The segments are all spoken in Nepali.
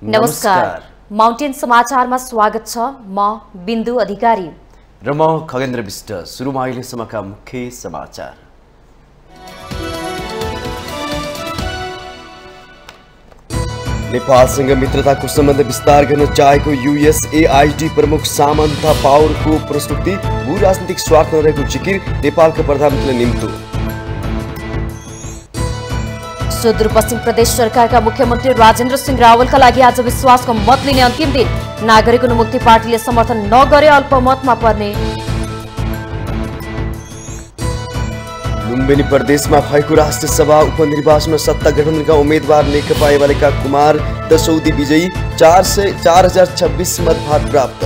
नमस्कार, माउन्टेन समाचारमा स्वागत छ। म बिन्दु अधिकारी र म खगेन्द्र विष्ट। सुरुमा अहिलेसम्मका मुख्य समाचार। नेपालसँग मित्रताको सम्बन्ध विस्तार गर्न चाहेको युएसएआईडी प्रमुख सामन्था पावरको प्रस्तुति। भू राजनीतिक स्वार्थ नरहेको जिकिर नेपालका प्रधानमन्त्रीले निम्तो। सुदूरपश्चिम प्रदेश सरकारका मुख्यमन्त्री राजेन्द्र सिंह रावलका लागि आज विश्वासको मत लिने अन्तिम दिन। नागरिक मुक्ति पार्टीले समर्थन नगरे अल्पमतमा पर्ने। लुम्बिनी प्रदेशमा भएको राष्ट्रिय सभा उपनिर्वाचनमा सत्ता गठबन्धनका उम्मेद्वार नेकपा एमालेका कुमार दशौदी विजयी। 4026 मतभार प्राप्त।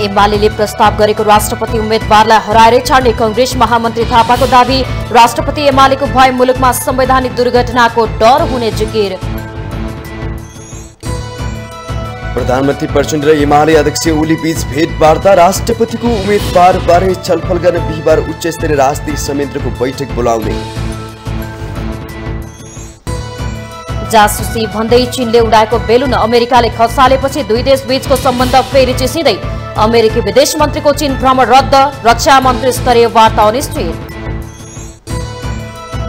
एमाले प्रस्ताव गरेको राष्ट्रपति उम्मेद्वारलाई हराएरै छाड्ने कांग्रेस महामन्त्री थापाको दावी। राष्ट्रपति एमालेको भए मुलुकमा संवैधानिक दुर्घटनाको डर हुने जिकिर। प्रधानमन्त्री प्रचण्ड र एमाले अध्यक्ष ओली बीच भेटवार्ता। राष्ट्रपतिको उम्मेद्वारबारे छलफल गर्न बिहिबार उच्च स्तरीय राजनीतिक संयन्त्रको बैठक बोलाउने। जासुसी भन्दै चीनले उडाएको बेलुन अमेरिकाले खसालेपछि दुई देश बीचको सम्बन्ध फेरि चिसिँदै। अमेरिकी विदेश मन्त्रीको चीन भ्रमण रद्द। रक्षा मन्त्री स्तरीय वार्ता अनिश्चित।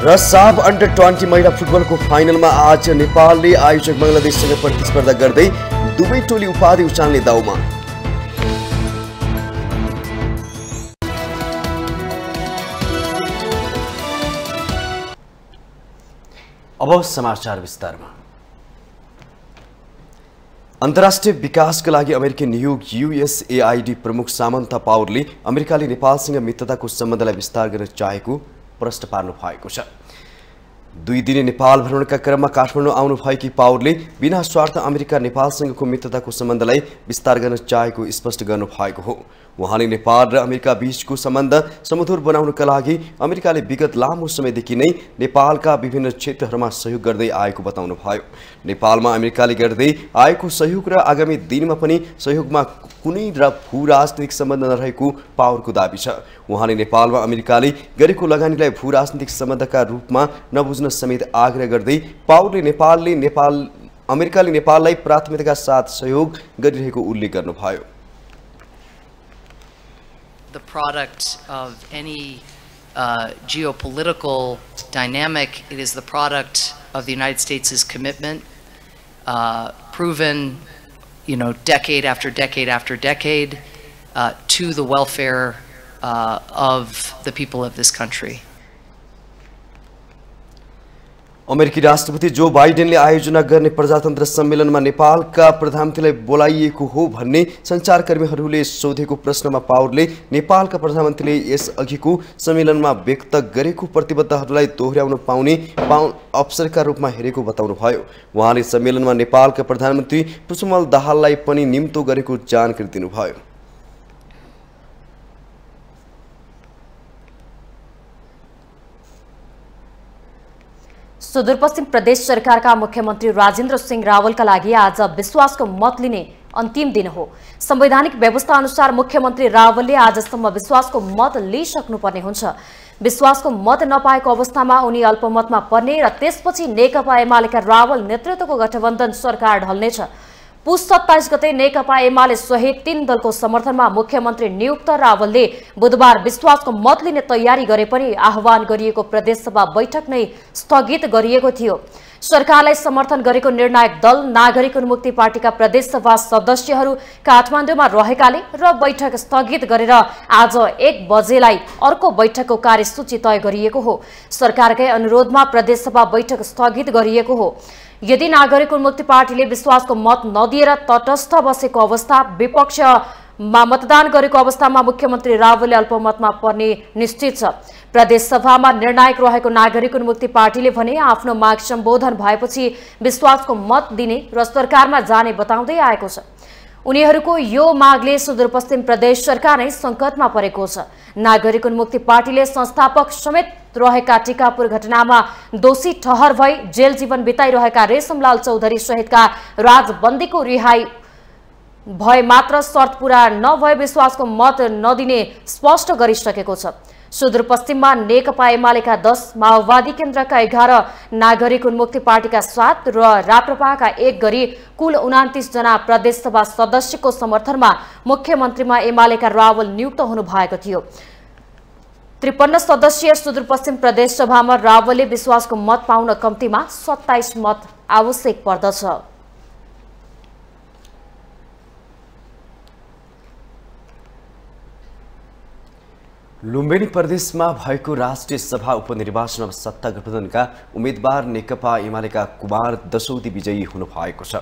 र साफ अन्डर 20 महिला फुटबलको फाइनलमा आज नेपालले आयोजक बङ्गलादेशसँग प्रतिस्पर्धा गर्दै दुवै टोली उपाधि उचाल्ने दाउमा। अब समाचार विस्तारमा। अन्तर्राष्ट्रिय विकासका लागि अमेरिकी नियोग युएसएआईडी प्रमुख सामन्था पावरले अमेरिकाले नेपालसँग मित्रताको सम्बन्धलाई विस्तार गर्न चाहेको प्रश्न पार्नु भएको छ। 2 दिने नेपाल भ्रमणका क्रममा काठमाडौँ आउनु भएकी पावरले बिना स्वार्थ अमेरिका नेपालसँगको मित्रताको सम्बन्धलाई विस्तार गर्न चाहेको स्पष्ट गर्नु भएको हो। उहाँले नेपाल र अमेरिका बीचको सम्बन्ध सुमधुर बनाउनका लागि अमेरिकाले विगत लामो समयदेखि नै नेपालका विभिन्न क्षेत्रहरूमा सहयोग गर्दै आएको बताउनु भयो। नेपालमा अमेरिकाले गर्दै आएको सहयोग र आगामी दिनमा पनि सहयोगमा कुनै भू राजनीतिक सम्बन्ध नरहेको पावरको दाबी छ। उहाँले नेपालमा अमेरिकाले गरेको लगानीलाई भू राजनीतिक सम्बन्धका रूपमा नबुझ्न समेत आग्रह गर्दै पावरले अमेरिकाले नेपाललाई प्राथमिकताका साथ सहयोग गरिरहेको उल्लेख गर्नुभयो। The product of any geopolitical dynamic. It is the product of the United States' commitment, proven, decade after decade after decade, to the welfare of the people of this country. अमेरिकी राष्ट्रपति जो बाइडेनले आयोजना गर्ने प्रजातन्त्र सम्मेलनमा नेपालका प्रधानमन्त्रीलाई बोलाइएको हो भन्ने सञ्चारकर्मीहरूले सोधेको प्रश्नमा पावरले नेपालका प्रधानमन्त्रीले यस अघिको सम्मेलनमा व्यक्त गरेको प्रतिबद्धताहरूलाई दोहोर्याउन पाउने अवसरका रूपमा हेरेको बताउनुभयो। उहाँले सम्मेलनमा नेपालका प्रधानमन्त्री पुष्पकमल दाहाललाई पनि निम्तो गरेको जानकारी दिनुभयो। सुदूरपश्चिम प्रदेश सरकारका मुख्यमन्त्री राजेन्द्र सिंह रावलका लागि आज विश्वासको मत लिने अन्तिम दिन हो। संवैधानिक व्यवस्था अनुसार मुख्यमन्त्री रावलले आजसम्म विश्वासको मत लिइसक्नुपर्ने हुन्छ। विश्वासको मत नपाएको अवस्थामा उनी अल्पमतमा पर्ने र त्यसपछि नेकपा एमालेका रावल नेतृत्वको गठबन्धन सरकार ढल्नेछ। पुस 27 गते नेकपा एमाले सहित 3 दलको समर्थनमा मुख्यमन्त्री नियुक्त रावलले बुधबार विश्वासको मत लिने तयारी गरे पनि आह्वान गरिएको प्रदेशसभा बैठक नै स्थगित गरिएको थियो। सरकारलाई समर्थन गरेको निर्णायक दल नागरिक उन्मुक्ति पार्टीका प्रदेशसभा सदस्यहरू काठमाडौँमा रहेकाले र बैठक स्थगित गरेर आज 1 बजेलाई अर्को बैठकको कार्यसूची तय गरिएको हो। सरकारकै अनुरोधमा प्रदेशसभा बैठक स्थगित गरिएको हो। यदि नागरिक उन्मुक्ति पार्टीले विश्वासको मत नदिएर तटस्थ बसेको अवस्था, विपक्षमा मतदान गरेको अवस्थामा मुख्यमन्त्री रावलले अल्पमतमा पर्ने निश्चित छ। प्रदेशसभामा निर्णायक रहेको नागरिक उन्मुक्ति पार्टीले भने आफ्नो माग सम्बोधन भएपछि विश्वासको मत दिने र सरकारमा जाने बताउँदै आएको छ। उनीहरूको यो मागले सुदूरपश्चिम प्रदेश सरकार नै संकटमा परेको छ। नागरिक उन्मुक्ति पार्टीले संस्थापक समेत रहेका टिकापुर घटनामा दोषी ठहर भई जेल जीवन बिताइरहेका रेशमलाल चौधरी सहितका राजबन्दीको रिहाई भए मात्र शर्त पूरा नभए विश्वासको मत नदिने स्पष्ट गरिसकेको छ। सुदूरपश्चिममा नेकपा एमालेका 10, माओवादी केन्द्रका 11, नागरिक उन्मुक्ति पार्टीका 7 र राप्रपाका 1 गरी कुल 29 जना प्रदेशसभा सदस्यको समर्थनमा मुख्यमन्त्रीमा एमालेका रावल नियुक्त हुनु भएको थियो। 53 सदस्यीय सुदूरपश्चिम प्रदेश सभामा रावलले विश्वासको मत पाउन कम्तीमा 27 मत आवश्यक पर्दछ। लुम्बिनी प्रदेशमा भएको राष्ट्रिय सभा उपनिर्वाचनमा सत्ता गठबन्धनका उम्मेद्वार नेकपा एमालेका कुमार दशौदी विजयी हुनु भएको छ।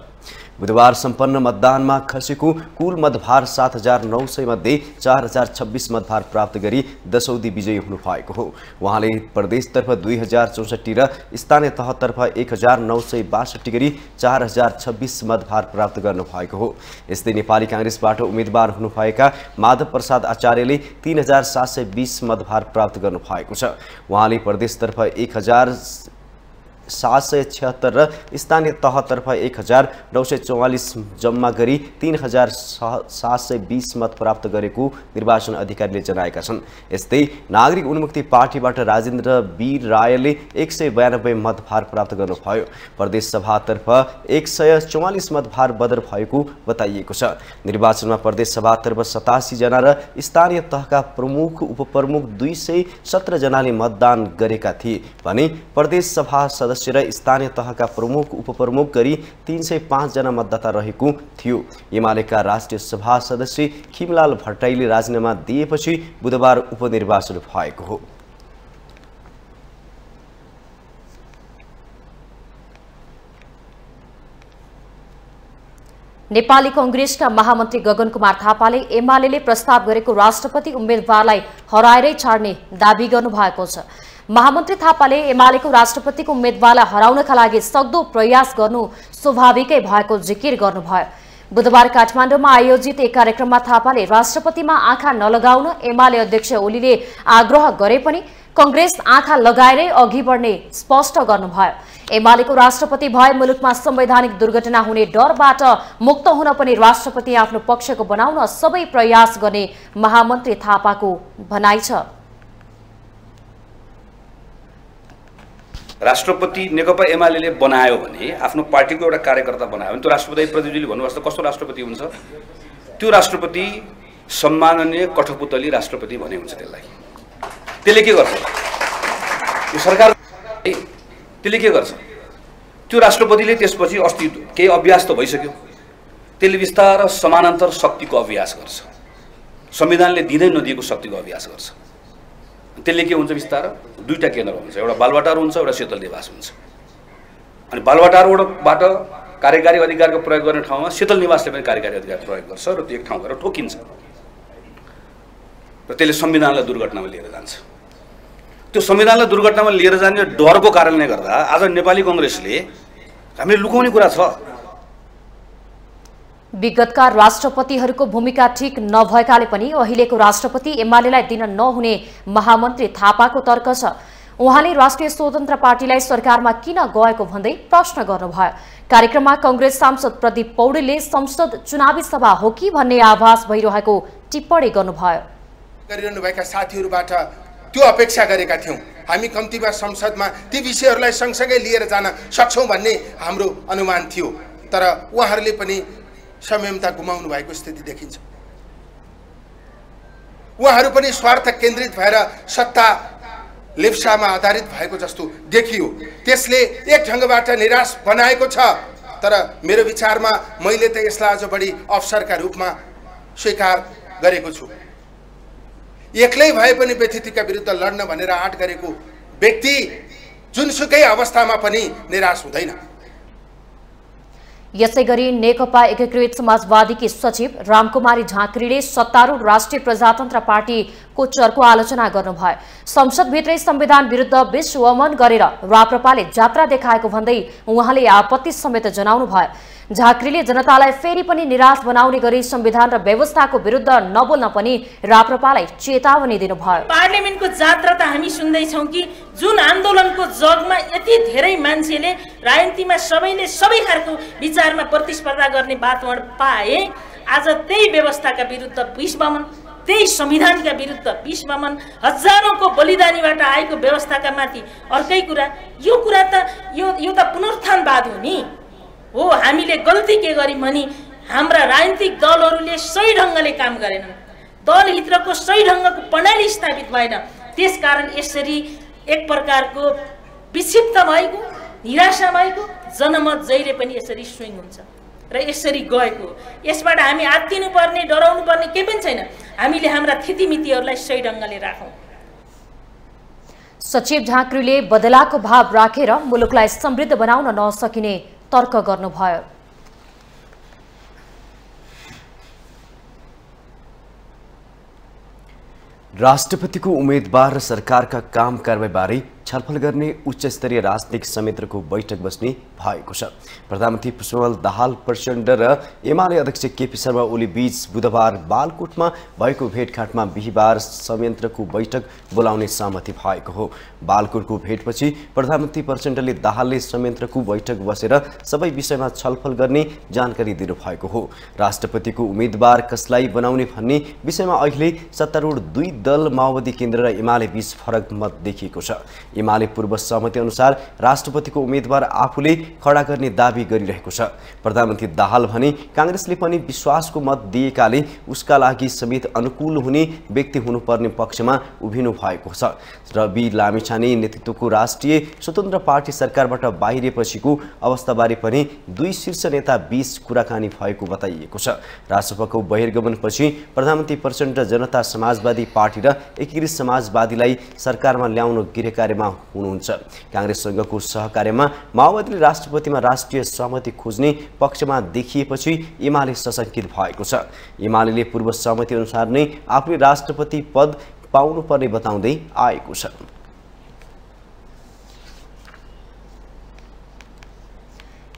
बुधबार सम्पन्न मतदानमा खसेको कुल मतभार 7,900 मध्ये 4,026 मतभार प्राप्त गरी दशौदी विजयी हुनु भएको हो। उहाँले प्रदेशतर्फ 2064 र स्थानीय तहतर्फ 1,962 गरी 4,026 मतभार प्राप्त गर्नु भएको हो। यस्तै नेपाली कांग्रेसबाट उम्मेद्वार हुनुभएका माधव प्रसाद आचार्यले 3,720 मतभार प्राप्त गर्नु भएको छ। उहाँले प्रदेशतर्फ 1,776 र स्थानीय तहतर्फ 1,944 जम्मा गरी 3,720 मत प्राप्त गरेको निर्वाचन अधिकारीले जनाएका छन्। यस्तै नागरिक उन्मुक्ति पार्टीबाट राजेन्द्र वीर रायले 192 मतभार प्राप्त गर्नुभयो। प्रदेश सभातर्फ 144 मतभार बदर भएको बताइएको छ। निर्वाचनमा प्रदेश सभातर्फ 87 जना र स्थानीय तहका प्रमुख उपप्रमुख 217 जनाले मतदान गरेका थिए भने प्रदेश सभा सदस्य र स्थानीय तहका प्रमुख उपप्रमुख गरी 305 जना मतदाता रहेको थियो। एमालेका राष्ट्रिय सभा सदस्य खिमलाल भट्टराईले राजीनामा दिएपछि बुधबार उपनिर्वाचन भएको हो। नेपाली कांग्रेसका महामन्त्री गगन कुमार थापाले एमालेले प्रस्ताव गरेको राष्ट्रपति उम्मेदवारलाई हराएरै छाड्ने दाबी गर्नुभएको छ। महामन्त्री थापाले एमालेको राष्ट्रपतिको उम्मेदवारलाई हराउनका लागि सक्दो प्रयास गर्नु स्वाभाविकै भएको जिकिर गर्नुभयो। बुधबार काठमाडौँमा आयोजित एक कार्यक्रममा थापाले राष्ट्रपतिमा आँखा नलगाउन एमाले अध्यक्ष ओलीले आग्रह गरे पनि कांग्रेस आँखा लगाएरै अघि बढ्ने स्पष्ट गर्नुभयो। एमालेको राष्ट्रपति भए मुलुकमा संवैधानिक दुर्घटना हुने डरबाट मुक्त हुन पनि राष्ट्रपति आफ्नो पक्षको बनाउन सबै प्रयास गर्ने महामन्त्री थापाको भनाइ छ। राष्ट्रपति नेकपा एमालेले बनायो भने आफ्नो पार्टीको एउटा कार्यकर्ता बनायो भने त्यो राष्ट्रपति प्रतिनिधिले भन्नुभएको कस्तो राष्ट्रपति हुन्छ? त्यो राष्ट्रपति सम्माननीय कठपुतली राष्ट्रपति भने हुन्छ। त्यसले के गर्छ? यो सरकार त्यसले के गर्छ? त्यो राष्ट्रपतिले त्यसपछि अस्ति केही अभ्यास त भइसक्यो, त्यसले बिस्तार समानान्तर शक्तिको अभ्यास गर्छ, संविधानले दिँदै नदिएको शक्तिको अभ्यास गर्छ। त्यसले के हुन्छ? बिस्तार दुईटा केन्द्र हुन्छ, एउटा बालवाटार हुन्छ, एउटा शीतल निवास हुन्छ। अनि बालवाटारबाट कार्यकारी अधिकारको प्रयोग गर्ने ठाउँमा शीतल निवासले पनि कार्यकारी अधिकार प्रयोग गर्छ र त्यो एक ठाउँ गएर ठोकिन्छ र त्यसले संविधानलाई दुर्घटनामा लिएर जान्छ। त्यो संविधानलाई दुर्घटनामा लिएर जाने डरको कारणले गर्दा आज नेपाली कांग्रेसले हामीले लुकाउने कुरा छ। विगतका राष्ट्रपतिहरूको भूमिका ठीक नभएकाले पनि अहिलेको राष्ट्रपति एमालेलाई दिन नहुने महामन्त्री थापाको तर्क छ। उहाँले राष्ट्रिय स्वतन्त्र पार्टीलाई सरकारमा किन गएको भन्दै प्रश्न गर्नुभयो। कार्यक्रममा कांग्रेस सांसद प्रदीप पौडेलले संसद चुनावी सभा हो कि भन्ने आभास भइरहेको टिप्पणी गर्नुभयो। गरिरहनुभएका साथीहरूबाट त्यो अपेक्षा गरेका थियौं, हामी कम्तीमा संसदमा ती विषयहरूलाई सँगसँगै लिएर जान सक्छौं भन्ने हाम्रो अनुमान थियो। तर उहाँहरूले पनि संयमता गुमाउनु भएको स्थिति देखिन्छ। उहाँहरू पनि स्वार्थ केन्द्रित भएर सत्ता लेप्सामा आधारित भएको जस्तो देखियो। त्यसले एक ढंगबाट निराश बनाएको छ। तर मेरो विचारमा मैले त यसलाई अझ बढी अवसरका रूपमा स्वीकार गरेको छु। एक्लै भए पनि व्यथितिका विरुद्ध लड्न भनेर आँट गरेको व्यक्ति जुनसुकै अवस्थामा पनि निराश हुँदैन। यसैगरी नेकपा एकीकृत समाजवादीकी सचिव रामकुमारी झाँक्रीले सत्तारूढ राष्ट्रिय प्रजातन्त्र पार्टीको चर्को आलोचना गर्नुभयो। संसदभित्रै संविधान विरुद्ध विष वमन गरेर राप्रपाले जात्रा देखाएको भन्दै उहाँले आपत्ति समेत जनाउनु भयो। झाँक्रीले जनतालाई फेरि पनि निराश बनाउने गरी संविधान र व्यवस्थाको विरुद्ध नबोल्न पनि राप्रपालाई चेतावनी दिनुभयो। पार्लियामेन्टको जात्रा त हामी सुन्दैछौँ कि जुन आन्दोलनको जगमा यति धेरै मान्छेले राजनीतिमा सबैले सबै खालको विचारमा प्रतिस्पर्धा गर्ने वातावरण पाए, आज त्यही व्यवस्थाका विरुद्ध विश्वमन, त्यही संविधानका विरुद्ध विश्वमन, हजारौंको बलिदानीबाट आएको व्यवस्थाका माथि अर्कै कुरा, यो कुरा त यो त पुनरुत्थानवाद हो नि हो। हामीले गल्ती के गर्यौं भने हाम्रा राजनीतिक दलहरूले सही ढङ्गले काम गरेनन्, दलभित्रको सही ढङ्गको प्रणाली स्थापित भएन। त्यसकारण यसरी एक प्रकारको विक्षिप्त भएको, निराशा भएको जनमत जहिले पनि यसरी स्विङ हुन्छ र यसरी गएको। यसबाट हामी आत्तिनु पर्ने, डराउनु पर्ने केही पनि छैन। हामीले हाम्रा थितिमितिहरूलाई सही ढङ्गले राखौँ। सचिव झाँक्रीले बदलाको भाव राखेर मुलुकलाई समृद्ध बनाउन नसकिने तर्क गर्नुभयो। राष्ट्रपतिको उम्मेदवार र सरकारका काम कारबाहीबारे छलफल गर्ने उच्च स्तरीय राजनीतिक समितिको बैठक बस्ने भएको छ। प्रधानमन्त्री पुष्पकमल दाहाल प्रचण्ड र एमाले अध्यक्ष केपी शर्मा ओली बीच बुधबार बालकोटमा भएको भेटघाटमा बिहीबार संयन्त्रको बैठक बोलाउने सहमति भएको हो। बालकोटको भेटपछि प्रधानमन्त्री प्रचण्डले दाहालले संयन्त्रको बैठक बसेर सबै विषयमा छलफल गर्ने जानकारी दिनुभएको हो। राष्ट्रपतिको उम्मेदवार कसलाई बनाउने भन्ने विषयमा अहिले सत्तारूढ दुई दल माओवादी केन्द्र र एमाले बीच फरक मत देखिएको छ। एमाले पूर्व सहमति अनुसार राष्ट्रपतिको उम्मेदवार आफूले खडा गर्ने दाबी गरिरहेको छ। प्रधानमन्त्री दाहाल भने कांग्रेसले पनि विश्वासको मत दिएकाले उसका लागि समेत अनुकूल हुने व्यक्ति हुनुपर्ने पक्षमा उभिनु भएको छ। रवि लामिछाने नेतृत्वको राष्ट्रिय स्वतन्त्र पार्टी सरकारबाट बाहिरिएपछिको अवस्थाबारे पनि दुई शीर्ष नेता बीच कुराकानी भएको बताइएको छ। राष्ट्रपतिको बहिर्गमनपछि प्रधानमन्त्री प्रचण्ड जनता समाजवादी पार्टी र एकीकृत समाजवादीलाई सरकारमा ल्याउन गृहकार्यमा हुनुहुन्छ। कांग्रेससँगको सहकार्यमा माओवादीले राष्ट्रपतिमा राष्ट्रिय सहमति खोज्ने पक्षमा देखिएपछि एमाले सशंकित भएको छ। एमाले पूर्व सहमति अनुसार नै आफूले राष्ट्रपति पद पाउनुपर्ने बताउँदै आएको छ।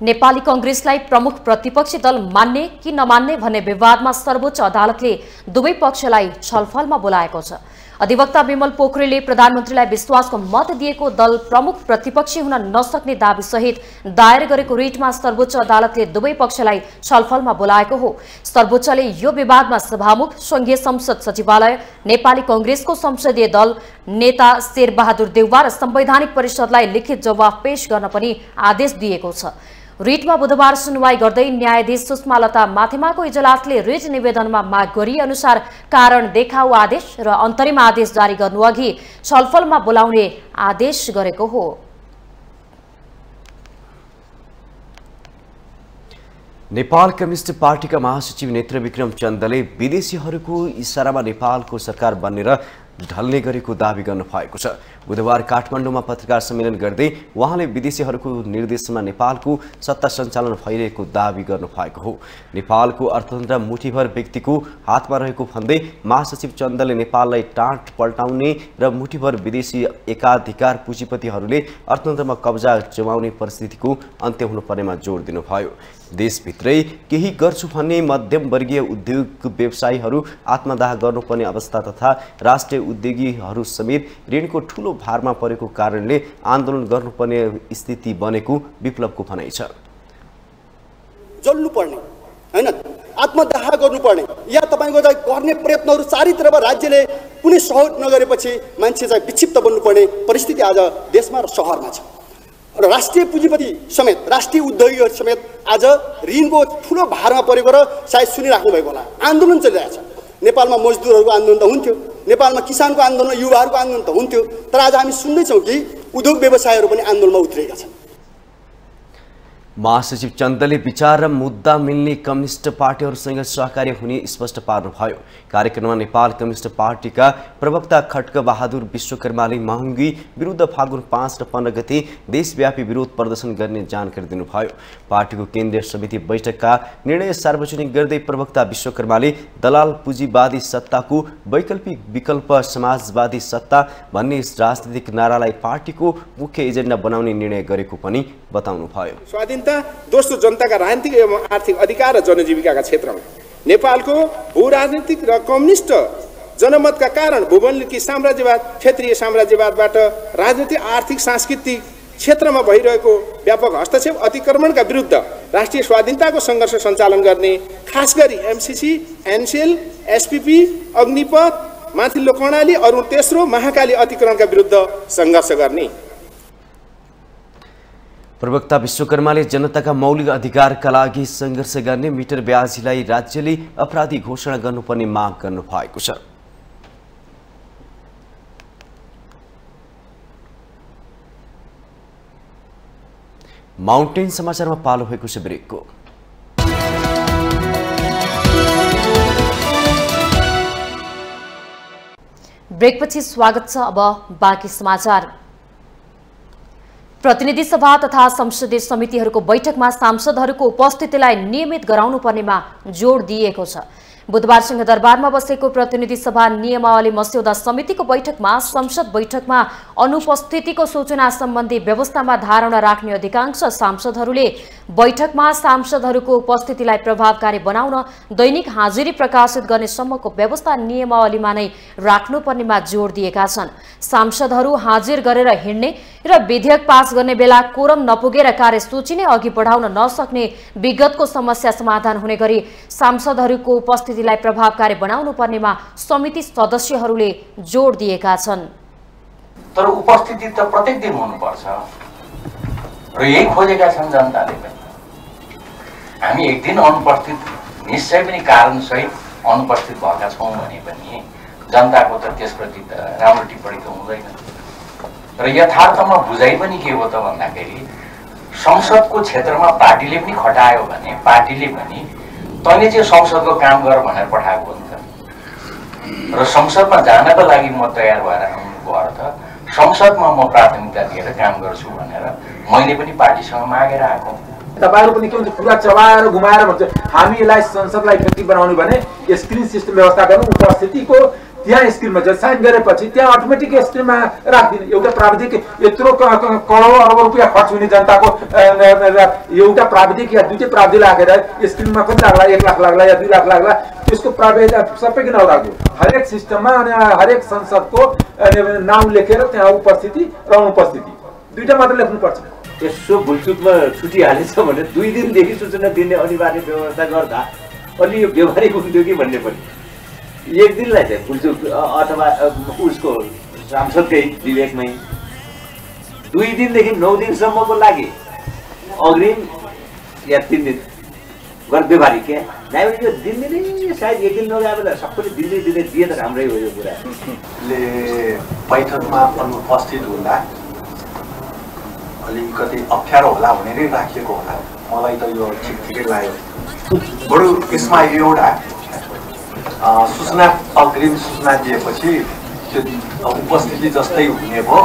नेपाली कांग्रेसलाई प्रमुख प्रतिपक्षी दल मान्ने कि नमान्ने भन्ने विवादमा सर्वोच्च अदालतले दुवै पक्षलाई छलफलमा बोलाएको छ। अधिवक्ता विमल पोखरेलले प्रधानमन्त्रीलाई विश्वासको मत दिएको दल प्रमुख प्रतिपक्षी हुन नसक्ने दाबी सहित दायर गरेको रिटमा सर्वोच्च अदालतले दुवै पक्षलाई छलफलमा बोलाएको हो। सर्वोच्चले यो विवादमा सभामुख, संघीय संसद सचिवालय, नेपाली कांग्रेसको संसदीय दल नेता शेरबहादुर देउवा र संवैधानिक परिषदलाई लिखित जवाफ पेश गर्न पनि आदेश दिएको छ। रिटमा बुधबार सुनवाई गर्दै न्यायाधीश सुषमा लता माथिमाको इजलासले रिट निवेदनमा माग गरे अनुसार कारण देखाउ आदेश र अन्तरिम आदेश जारी गर्नुअघि छलफलमा बोलाउने आदेश गरेको हो। नेपाल कम्युनिस्ट पार्टीका महासचिव नेत्र विक्रम चन्दले विदेशीहरूको इशारामा नेपालको सरकार बन्नेर ढल्ने गरेको दाबी गर्नु भएको छ। बुधबार काठमाडौँमा पत्रकार सम्मेलन गर्दै उहाँले विदेशीहरूको निर्देशनमा नेपालको सत्ता सञ्चालन भइरहेको दाबी गर्नु भएको हो। नेपालको अर्थतन्त्र मुठीभर व्यक्तिको हातमा रहेको भन्दै महासचिव चन्दले नेपाललाई टाँट पल्टाउने र मुठीभर विदेशी एकाधिकार पुँजीपतिहरूले अर्थतन्त्रमा कब्जा जमाउने परिस्थितिको अन्त्य हुनुपर्नेमा जोड दिनुभयो। देशभित्रै केही गर्छु भन्ने मध्यम वर्गीय उद्योग व्यवसायीहरू आत्मदाह गर्नुपर्ने अवस्था तथा राष्ट्रिय उद्योगीहरू समेत ऋणको ठूलो भारमा परेको कारणले आन्दोलन गर्नुपर्ने स्थिति बनेको विप्लवको भनाइ छ। जल्नुपर्ने हैन, आत्मदाह गर्नुपर्ने या तपाईको गर्ने प्रयत्नहरू चारैतर्फ राज्यले कुनै सहयोग नगरेपछि मान्छे चाहिँ विक्षिप्त बन्नुपर्ने परिस्थिति आज देशमा र शहरमा छ। र राष्ट्रिय पुँजीपति समेत, राष्ट्रिय उद्योगीहरू समेत आज ऋणको ठुलो भारमा परेको र सायद सुनिराख्नु भएको होला। आन्दोलन चलिरहेछ। नेपालमा मजदुरहरूको आन्दोलन त हुन्थ्यो, नेपालमा किसानको आन्दोलन, युवाहरूको आन्दोलन त हुन्थ्यो, तर आज हामी सुन्दैछौँ कि उद्योग व्यवसायहरू पनि आन्दोलनमा उत्रिएका छन्। महासचिव चन्दले विचार र मुद्दा मिल्ने कम्युनिस्ट पार्टीहरूसँग सहकार्य हुने स्पष्ट पार्नुभयो। कार्यक्रममा नेपाल कम्युनिस्ट पार्टीका प्रवक्ता खड्क बहादुर विश्वकर्माले महँगी विरुद्ध फागुन 5 र 15 गते देशव्यापी विरोध प्रदर्शन गर्ने जानकारी दिनुभयो। पार्टीको केन्द्रीय समिति बैठकका निर्णय सार्वजनिक गर्दै प्रवक्ता विश्वकर्माले दलाल पुँजीवादी सत्ताको वैकल्पिक विकल्प समाजवादी सत्ता भन्ने राजनीतिक नारालाई पार्टीको मुख्य एजेन्डा बनाउने निर्णय गरेको पनि बताउनुभयो। मुद्दा, दोस्रो जनताका राजनीतिक एवं आर्थिक अधिकार र जनजीविकाका क्षेत्रमा नेपालको भू-राजनीतिक र कम्युनिस्ट जनमतका कारण भूगोलकी साम्राज्यवाद, क्षेत्रीय साम्राज्यवादबाट राजनीतिक, आर्थिक, सांस्कृतिक क्षेत्रमा भइरहेको व्यापक हस्तक्षेप, अतिक्रमणका विरुद्ध राष्ट्रिय स्वाधीनताको सङ्घर्ष सञ्चालन गर्ने, खास गरी एमसिसी, एनसेल, एसपिपी, अग्निपथ, माथिल्लो कर्णाली, अरुण तेस्रो, महाकाली अतिक्रमणका विरुद्ध सङ्घर्ष गर्ने। प्रवक्ता विश्वकर्माले जनताका मौलिक अधिकारका लागि सङ्घर्ष गर्ने मिटर ब्याजीलाई राज्यले अपराधी घोषणा गर्नुपर्ने माग गर्नु भएको छ। माउन्टेन समाचारमा पालो भएको छ ब्रेकको। ब्रेकपछि स्वागत छ। अब बाँकी समाचार। प्रतिनिधि सभा तथा संसदीय समितिहरूको बैठकमा सांसदहरूको उपस्थितिलाई नियमित गराउनु पर्नेमा जोड दिएको छ। बुधबार सिंहदरबारमा बसेको प्रतिनिधि सभा नियमावली मस्यौदा समितिको बैठकमा संसद बैठकमा अनुपस्थितिको सूचना सम्बन्धी व्यवस्थामा धारणा राख्ने अधिकांश सांसदहरूले बैठकमा सांसदहरूको उपस्थितिलाई प्रभावकारी बनाउन दैनिक हाजिरी प्रकाशित गर्ने सम्मको व्यवस्था नियमावलीमा नै राख्नुपर्नेमा जोड दिएका छन्। सांसदहरू हाजिर गरेर हिँड्ने र विधेयक पास गर्ने बेला कोरम नपुगेर कार्यसूची नै अघि बढाउन नसक्ने विगतको समस्या समाधान हुने गरी सांसदहरूको उपस्थितिलाई प्रभावकारी बनाउनु पर्नेमा समिति सदस्यहरूले जोड दिएका छन्। तर उपस्थिति त प्रत्येक दिन हुनुपर्छ र यही खोजेका छन् जनताले पनि। हामी एक दिन अनुपस्थित निश्चय पनि कारणसहित अनुपस्थित भएका छौँ भने पनि जनताको त त्यसप्रति त राम्रो टिप्पणी त हुँदैन। र यथार्थमा बुझाइ पनि के हो त भन्दाखेरि संसदको क्षेत्रमा पार्टीले पनि खटायो भने पार्टीले पनि तैँले चाहिँ संसदको काम गर भनेर पठाएको हो नि त। र संसदमा जानको लागि म तयार भएर आउनुको अर्थ संसदमा म प्राथमिकता दिएर काम गर्छु भनेर मैले पनि पार्टीसँग मागेर आएको। तपाईहरु पनि के हुन्छ पुरा चबाएर घुमाएर भन्छ हामी यसलाई संसदलाई इफेक्टिभ बनाउनु भने स्क्रिन सिस्टम व्यवस्था गर्नु, उपस्थितिको त्यहाँ स्क्रिनमा जब साइन गरेपछि त्यहाँ अटोमेटिक स्क्रिनमा राखिदिनु। एउटा प्राविधिक यत्रो करोड अरब रुपियाँ खर्च हुने जनताको एउटा प्राविधिक या दुईटै प्राविधिक राखेर स्क्रिनमा कति लाग्ला, 1 लाख लाग्ला या 2 लाख लाग्ला, त्यसको प्राविधिक सबै किन राख्यो। हरेक सिस्टममा अनि हरेक संसदको नाम लेखेर त्यहाँ उपस्थिति र अनुपस्थिति दुईटा मात्र लेख्नुपर्छ। यसो भुलचुकमा छुटिहालेछ भने 2 दिनदेखि सूचना दिने अनिवार्य व्यवस्था गर्दा अलि यो व्यवहारिक हुन्थ्यो कि भन्ने पनि। 1 दिनलाई चाहिँ भुलचुक अथवा उसको सांसदकै विवेकमै 2 दिनदेखि 9 दिनसम्मको लागि अग्रिम या 3 दिन गर्न व्यवहारिक क्या नाइ यो दिनदिनै सायद 1 दिन नगए बेला सबैले दिँदै दिए त राम्रै हो यो कुरा। बैठकमा अनुपस्थित हुँदा अलिकति अप्ठ्यारो होला भनेर राखिएको होला। मलाई त यो ठिकै लाग्यो। बरु यसमा एउटा सूचना अग्रिम सूचना दिएपछि त्यो उपस्थिति जस्तै हुने भयो।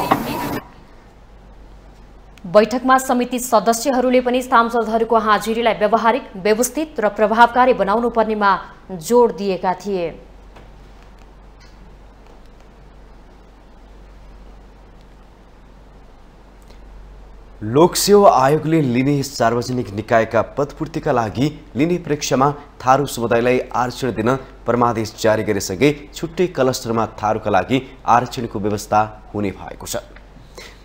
बैठकमा समिति सदस्यहरूले पनि सांसदहरूको हाजिरीलाई व्यवहारिक, व्यवस्थित र प्रभावकारी बनाउनु पर्नेमा जोड दिएका थिए। लोकसेवा आयोगले लिने सार्वजनिक निकायका पदपूर्तिका लागि लिने परीक्षामा थारू समुदायलाई आरक्षण दिन परमादेश जारी गरेसँगै छुट्टै क्लस्टरमा थारूका लागि आरक्षणको व्यवस्था हुने भएको छ।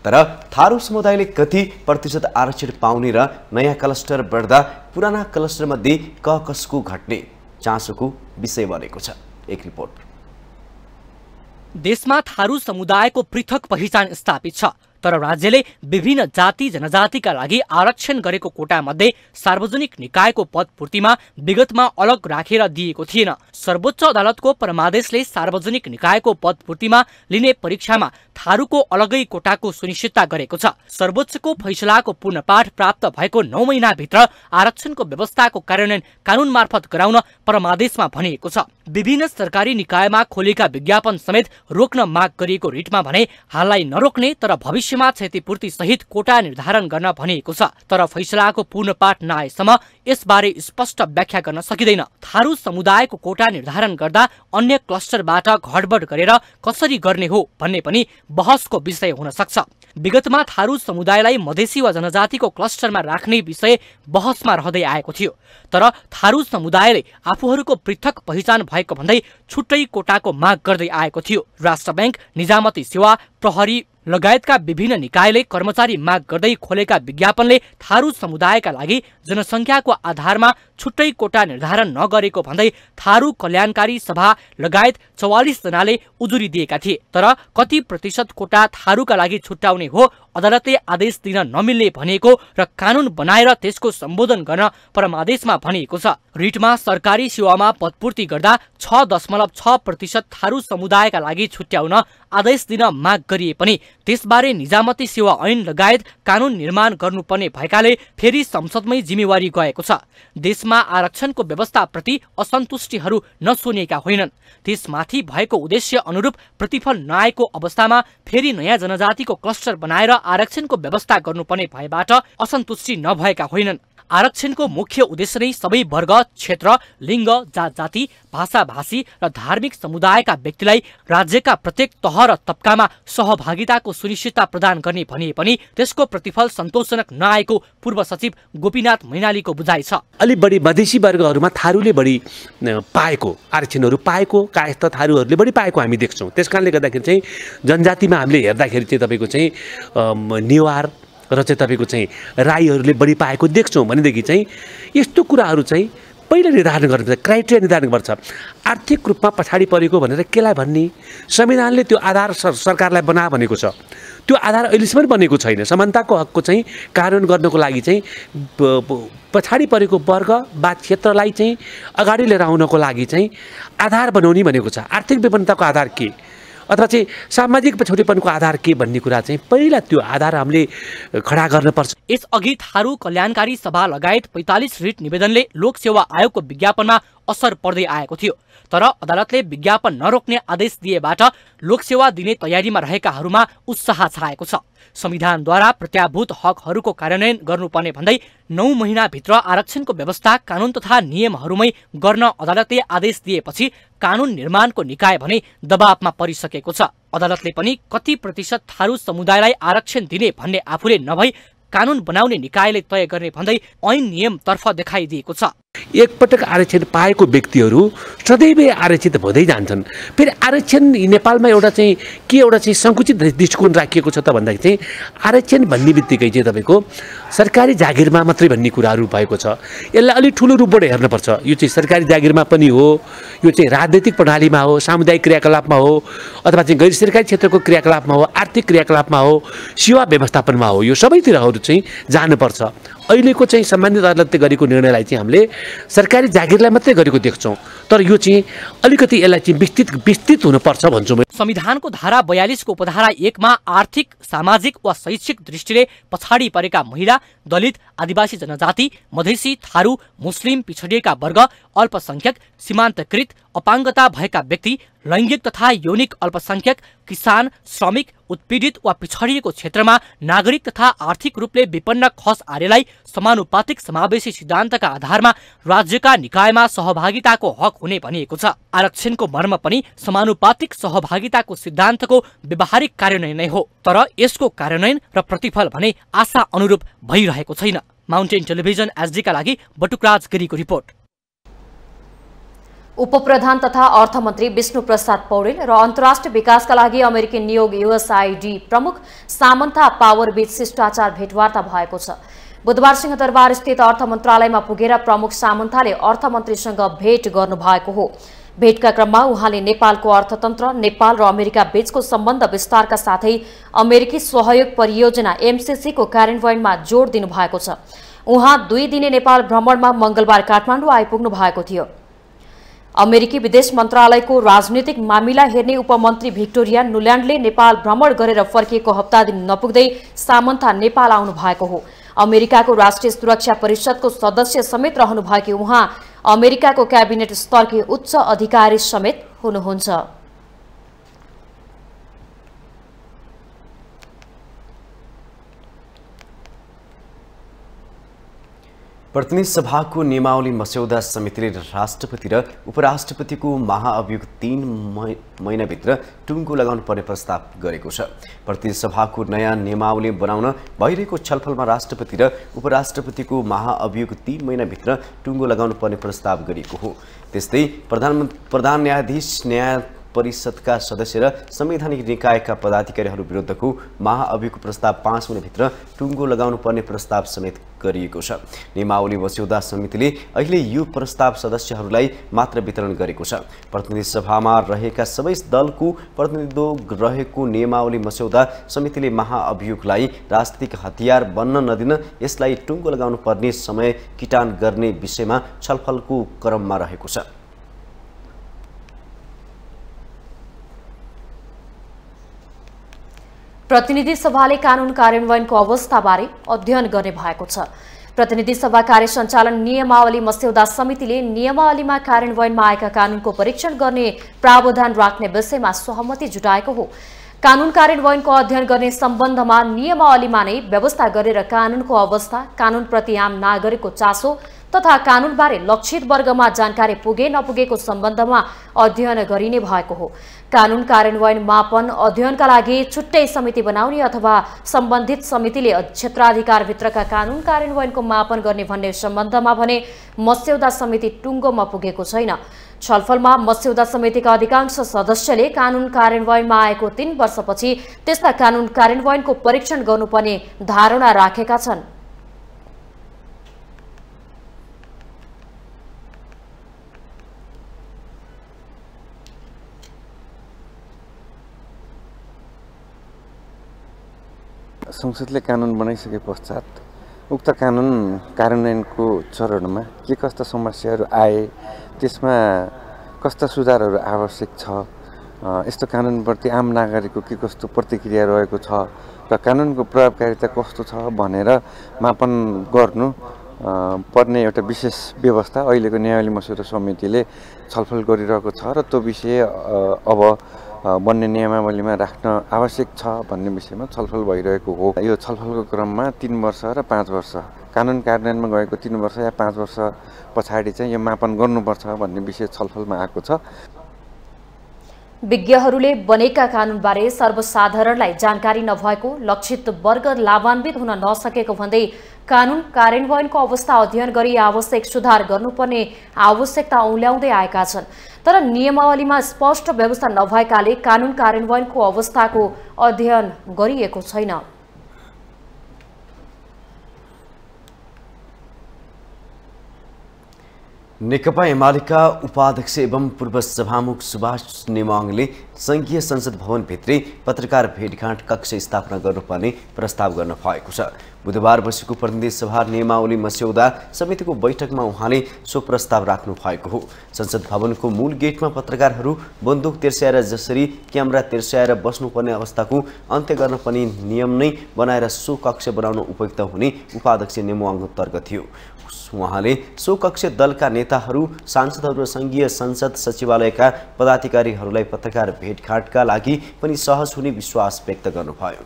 तर थारू समुदायले कति प्रतिशत आरक्षण पाउने र नयाँ क्लस्टर बढ्दा पुराना क्लस्टरमध्ये कसको घट्ने चासोको विषय बनेको छ। एक रिपोर्ट। देशमा थारू समुदायको पृथक पहिचान स्थापित छ, तर राज्यले विभिन्न जाति जनजातिका लागि आरक्षण गरेको कोटा मध्ये सार्वजनिक निकायको पदपूर्तिमा विगतमा अलग राखेर दिएको थिएन। सर्वोच्च अदालतको परमादेशले सार्वजनिक निकायको पदपूर्तिमा लिने परीक्षामा थारूको अलगै कोटाको सुनिश्चितता गरेको छ। सर्वोच्चको फैसलाको पूर्णपाठ प्राप्त भएको 9 महिनाभित्र आरक्षणको व्यवस्थाको कार्यान्वयन कानून मार्फत गराउन परमादेशमा भनिएको छ। विभिन्न सरकारी निकायमा खोलेका विज्ञापन समेत रोक्न माग गरिएको रिटमा भने हाललाई नरोक्ने तर भविष्य भविष्यमा क्षतिपूर्ति सहित कोटा निर्धारण गर्न भनिएको छ। तर फैसलाको पूर्ण पाठ नआएसम्म यसबारे स्पष्ट व्याख्या गर्न सकिँदैन। थारू समुदायको कोटा निर्धारण गर्दा अन्य क्लस्टरबाट घडबड गरेर कसरी गर्ने हो भन्ने पनि बहसको विषय हुन सक्छ। विगतमा थारू समुदायलाई मधेसी वा जनजातिको क्लस्टरमा राख्ने विषय बहसमा रहँदै आएको थियो। तर थारू समुदायले आफूहरूको पृथक पहिचान भएको भन्दै छुट्टै कोटाको माग गर्दै आएको थियो। राष्ट्र बैंक, निजामती सेवा, प्रहरी लगायतका विभिन्न निकायले कर्मचारी माग गर्दै खोलेका विज्ञापनले थारू समुदायका लागि जनसङ्ख्याको आधारमा छुट्टै कोटा निर्धारण नगरेको भन्दै थारू कल्याणकारी सभा लगायत 44 जनाले उजुरी दिएका थिए। तर कति प्रतिशत कोटा थारूका लागि छुट्याउने हो अदालतले आदेश दिन नमिल्ने भनिएको र कानून बनाएर त्यसको सम्बोधन गर्न परमादेशमा भनिएको छ। रिटमा सरकारी सेवामा पदपूर्ति गर्दा 6.6% थारू समुदायका लागि छुट्याउन आदेश दिन माग गरिए पनि त्यसबारे निजामती सेवा ऐन लगायत कानून निर्माण गर्नुपर्ने भएकाले फेरि संसदमै जिम्मेवारी गएको छ। देशमा आरक्षणको व्यवस्थाप्रति असन्तुष्टिहरू नसुनिएका होइनन्। त्यसमाथि भएको उद्देश्य अनुरूप प्रतिफल नआएको अवस्थामा फेरि नयाँ जनजातिको क्लस्टर बनाएर आरक्षणको व्यवस्था गर्नुपर्ने भएबाट असन्तुष्टि नभएका होइनन्। आरक्षणको मुख्य उद्देश्य नै सबै वर्ग, क्षेत्र, लिङ्ग, जात जाति, भाषा भाषी र धार्मिक समुदायका व्यक्तिलाई राज्यका प्रत्येक तह र तबकामा सहभागिताको सुनिश्चितता प्रदान गर्ने भनिए पनि त्यसको प्रतिफल सन्तोषजनक नआएको पूर्व सचिव गोपीनाथ मैनालीको बुझाइ छ। अलि बढी मधेसी वर्गहरूमा थारूले बढी पाएको आरक्षणहरू पाएको कायस्थ थारूहरूले बढी पाएको हामी देख्छौँ। त्यसकारणले गर्दाखेरि चाहिँ जनजातिमा हामीले हेर्दाखेरि चाहिँ तपाईँको चाहिँ नेवार र चाहिँ तपाईँको चाहिँ राईहरूले बढी पाएको देख्छौँ भनेदेखि चाहिँ यस्तो कुराहरू चाहिँ पहिला निर्धारण गर्नुपर्छ, क्राइटेरिया निर्धारण गर्छ। आर्थिक रूपमा पछाडि परेको भनेर केलाई भन्ने? संविधानले त्यो आधार सरकारलाई बना भनेको छ। त्यो आधार अहिलेसम्म बनेको छैन। समानताको हकको चाहिँ कानुन गर्नको लागि चाहिँ पछाडि परेको वर्ग वा क्षेत्रलाई चाहिँ अगाडि लिएर आउनको लागि चाहिँ आधार बनाउने भनेको छ। आर्थिक विभिन्नताको आधार के अथवा चाहिँ सामाजिक पछौटेपनको आधार के भन्ने कुरा चाहिँ पहिला त्यो आधार हामीले खडा गर्नुपर्छ। यसअघि थारू कल्याणकारी सभा लगायत 45 रिट निवेदनले लोकसेवा आयोगको विज्ञापनमा असर पर्दै आएको थियो। तर अदालतले विज्ञापन नरोक्ने आदेश दिएबाट लोकसेवा दिने तयारीमा रहेकाहरूमा उत्साह छाएको छ। संविधानद्वारा प्रत्याभूत हकहरूको कार्यान्वयन गर्नुपर्ने भन्दै 9 महिनाभित्र आरक्षणको व्यवस्था कानून तथा नियमहरूमै गर्न अदालतले आदेश दिएपछि कानून निर्माणको निकाय भने दबावमा परिसकेको छ। अदालतले पनि कति प्रतिशत थारू समुदायलाई आरक्षण दिने भन्ने आफूले नभई कानून बनाउने निकायले तय गर्ने भन्दै ऐन नियमतर्फ देखाइदिएको छ। एकपटक आरक्षण पाएको व्यक्तिहरू सदैव आरक्षित हुँदै जान्छन्। फेरि आरक्षण नेपालमा एउटा चाहिँ सङ्कुचित दृष्टिकोण राखिएको छ त भन्दाखेरि चाहिँ आरक्षण भन्ने बित्तिकै चाहिँ तपाईँको सरकारी जागिरमा मात्रै भन्ने कुराहरू भएको छ। यसलाई अलिक ठुलो रूपबाट हेर्नुपर्छ। यो चाहिँ सरकारी जागिरमा पनि हो, यो चाहिँ राजनैतिक प्रणालीमा हो, सामुदायिक क्रियाकलापमा हो, अथवा चाहिँ गैर सरकारी क्षेत्रको क्रियाकलापमा हो, आर्थिक क्रियाकलापमा हो, सेवा व्यवस्थापनमा हो, यो सबैतिरहरू चाहिँ जानुपर्छ। अहिलेको चाहिँ सम्बन्धित अदालतले गरेको निर्णयलाई चाहिँ हामीले सरकारी जागिरलाई मात्रै गरेको देख्छौँ। तर यो चाहिँ अलिकति यसलाई चाहिँ विस्तृत हुनुपर्छ भन्छु म। संविधानको धारा 42 को उपधारा 1 मा आर्थिक, सामाजिक वा शैक्षिक दृष्टिले पछाडि परेका महिला, दलित, आदिवासी जनजाति, मधेसी, थारू, मुस्लिम, पिछडिएका वर्ग, अल्पसंख्यक, सीमान्तकृत, अपाङ्गता भएका व्यक्ति, लैङ्गिक तथा यौनिक अल्पसंख्यक, किसान, श्रमिक, उत्पीडित वा पिछडिएको क्षेत्रमा नागरिक तथा आर्थिक रूपले विपन्न खस आर्यलाई समानुपातिक समावेशी सिद्धान्तका आधारमा राज्यका निकायमा सहभागिताको हक हुने भनिएको छ। आरक्षणको मर्म पनि समानुपातिक सहभागिताको सिद्धान्तको व्यवहारिक कार्यान्वयन नै हो। तर यसको कार्यान्वयन र प्रतिफल भने आशा अनुरूप भइरहेको छैन। माउन्टेन टेलिभिजन एसडी का लागि बटुकराज गिरीको रिपोर्ट। उपप्रधान तथा अर्थमन्त्री विष्णु प्रसाद पौडेल र अन्तर्राष्ट्रिय विकासका लागि अमेरिकी नियोग युएसआईडी प्रमुख सामन्था पावर बीच शिष्टाचार भेटवार्ता भएको छ। बुधबार सिंहदरबार स्थित अर्थ मन्त्रालयमा पुगेर प्रमुख सामन्थाले अर्थमन्त्रीसँग भेट गर्नुभएको हो। भेटका क्रममा उहाँले नेपालको अर्थतन्त्र, नेपाल र अमेरिका बीचको सम्बन्ध विस्तारका साथै अमेरिकी सहयोग परियोजना एमसीसी को कार्यान्वयनमा जोड दिनुभएको छ। उहाँ 2 दिने नेपाल भ्रमणमा मंगलबार काठमाडौँ आइपुग्नु भएको थियो। अमेरिकी विदेश मन्त्रालयको राजनीतिक मामिला हेर्ने उपमन्त्री भिक्टोरिया नुल्यान्डले नेपाल भ्रमण गरेर फर्किएको हप्ता दिन नपुग्दै सामन्था नेपाल आउनु भएको हो। अमेरिकाको राष्ट्रिय सुरक्षा परिषदको सदस्य समेत रहनुभएकी उहाँ अमेरिकाको क्याबिनेट स्तरकी उच्च अधिकारी समेत हुनुहुन्छ। प्रतिनिधि सभाको नियमावली मस्यौदा समितिले राष्ट्रपति र उपराष्ट्रपतिको महाअभियोग 3 महिनाभित्र टुङ्गो लगाउनु पर्ने प्रस्ताव गरेको छ। प्रतिनिधि सभाको नयाँ नियमावली बनाउन भइरहेको छलफलमा राष्ट्रपति र उपराष्ट्रपतिको महाअभियोग 3 महिनाभित्र टुङ्गो लगाउनु पर्ने प्रस्ताव गरिएको हो। त्यस्तै प्रधान न्यायाधीश न्याय परिषदका सदस्य र संवैधानिक निकायका पदाधिकारीहरू विरुद्धको महाअभियोगको प्रस्ताव 5 महिनाभित्र टुङ्गो लगाउनु पर्ने प्रस्ताव समेत गरिएको छ। नियमावली मस्यौदा समितिले अहिले यो प्रस्ताव सदस्यहरूलाई मात्र वितरण गरेको छ। प्रतिनिधि सभामा रहेका सबै दलको प्रतिनिधित्व रहेको नियमावली मस्यौदा समितिले महाअभियोगलाई राजनीतिक हतियार बन्न नदिन यसलाई टुङ्गो लगाउनु पर्ने समय किटान गर्ने विषयमा छलफलको क्रममा रहेको छ। प्रतिनिधि सभाले कानून कार्यान्वयनको अवस्थाबारे अध्ययन गर्ने भएको छ। प्रतिनिधि सभा कार्य सञ्चालन नियमावली मस्यौदा समितिले नियमावलीमा कार्यान्वयनमा आएका कानूनको परीक्षण गर्ने प्रावधान राख्ने विषयमा सहमति जुटाएको हो। कानून कार्यान्वयनको अध्ययन गर्ने सम्बन्धमा नियमावलीमा नै व्यवस्था गरेर कानूनको अवस्था, कानूनप्रति आम नागरिकको चासो तथा कानूनबारे लक्षित वर्गमा जानकारी पुगे नपुगेको सम्बन्धमा अध्ययन गरिने भएको हो। कानून कार्यान्वयन मापन अध्ययनका लागि छुट्टै समिति बनाउने अथवा सम्बन्धित समितिले क्षेत्राधिकारभित्रका कानून कार्यान्वयनको मापन गर्ने भन्ने सम्बन्धमा भने मस्यौदा समिति टुङ्गोमा पुगेको छैन। छलफलमा मस्यौदा समितिका अधिकांश सदस्यले कानून कार्यान्वयनमा आएको 3 वर्षपछि त्यस्ता कानून कार्यान्वयनको परीक्षण गर्नुपर्ने धारणा राखेका छन्। संसदले कानुन बनाइसके पश्चात उक्त कानुन कार्यान्वयनको चरणमा के कस्ता समस्याहरू आए, त्यसमा कस्ता सुधारहरू आवश्यक छ, यस्तो कानुनप्रति आम नागरिकको के कस्तो प्रतिक्रिया रहेको छ र कानुनको प्रभावकारिता कस्तो छ भनेर मापन गर्नु पर्ने एउटा विशेष व्यवस्था अहिलेको न्यायावली मस्यौदा समितिले छलफल गरिरहेको छ र त्यो विषय अब बन्ने नियमावलीमा राख्न आवश्यक छ भन्ने विषयमा छलफल भइरहेको हो। यो छलफलको क्रममा 3 वर्ष र 5 वर्ष कानुन कार्यान्वयनमा गएको 3 वर्ष या 5 वर्ष पछाडि चाहिँ यो मापन गर्नुपर्छ भन्ने विषय छलफलमा आएको छ। विज्ञहरूले बनेका कानूनबारे सर्वसाधारणलाई जानकारी नभएको, लक्षित वर्ग लाभान्वित हुन नसकेको भन्दै कानून कार्यान्वयनको अवस्था अध्ययन गरी आवश्यक सुधार गर्नुपर्ने आवश्यकता औल्याउँदै आएका छन्। तर नियमावलीमा स्पष्ट व्यवस्था नभएकाले कानून कार्यान्वयनको अवस्थाको अध्ययन गरिएको छैन। नेकपा एमालेका उपाध्यक्ष एवं पूर्व सभामुख सुभाष नेमाङले संघीय संसद भवनभित्रै पत्रकार भेटघाट कक्ष स्थापना गर्नुपर्ने प्रस्ताव गर्न भएको छ। बुधबार बसेको प्रतिनिधि सभा नियमावली मस्यौदा समितिको बैठकमा उहाँले सो प्रस्ताव राख्नु भएको हो। संसद भवनको मूल गेटमा पत्रकारहरू बन्दुक तिर्स्याएर जसरी क्यामेरा तिर्स्याएर बस्नुपर्ने अवस्थाको अन्त्य गर्न पनि नियम नै बनाएर सो कक्ष बनाउन उपयुक्त हुने उपाध्यक्ष नेमाङको तर्क थियो। उहाँले सो कक्ष दलका नेताहरू, सांसदहरू र संघीय संसद सचिवालयका पदाधिकारीहरूलाई पत्रकार भेटघाटका लागि पनि सहज हुने विश्वास व्यक्त गर्नुभयो।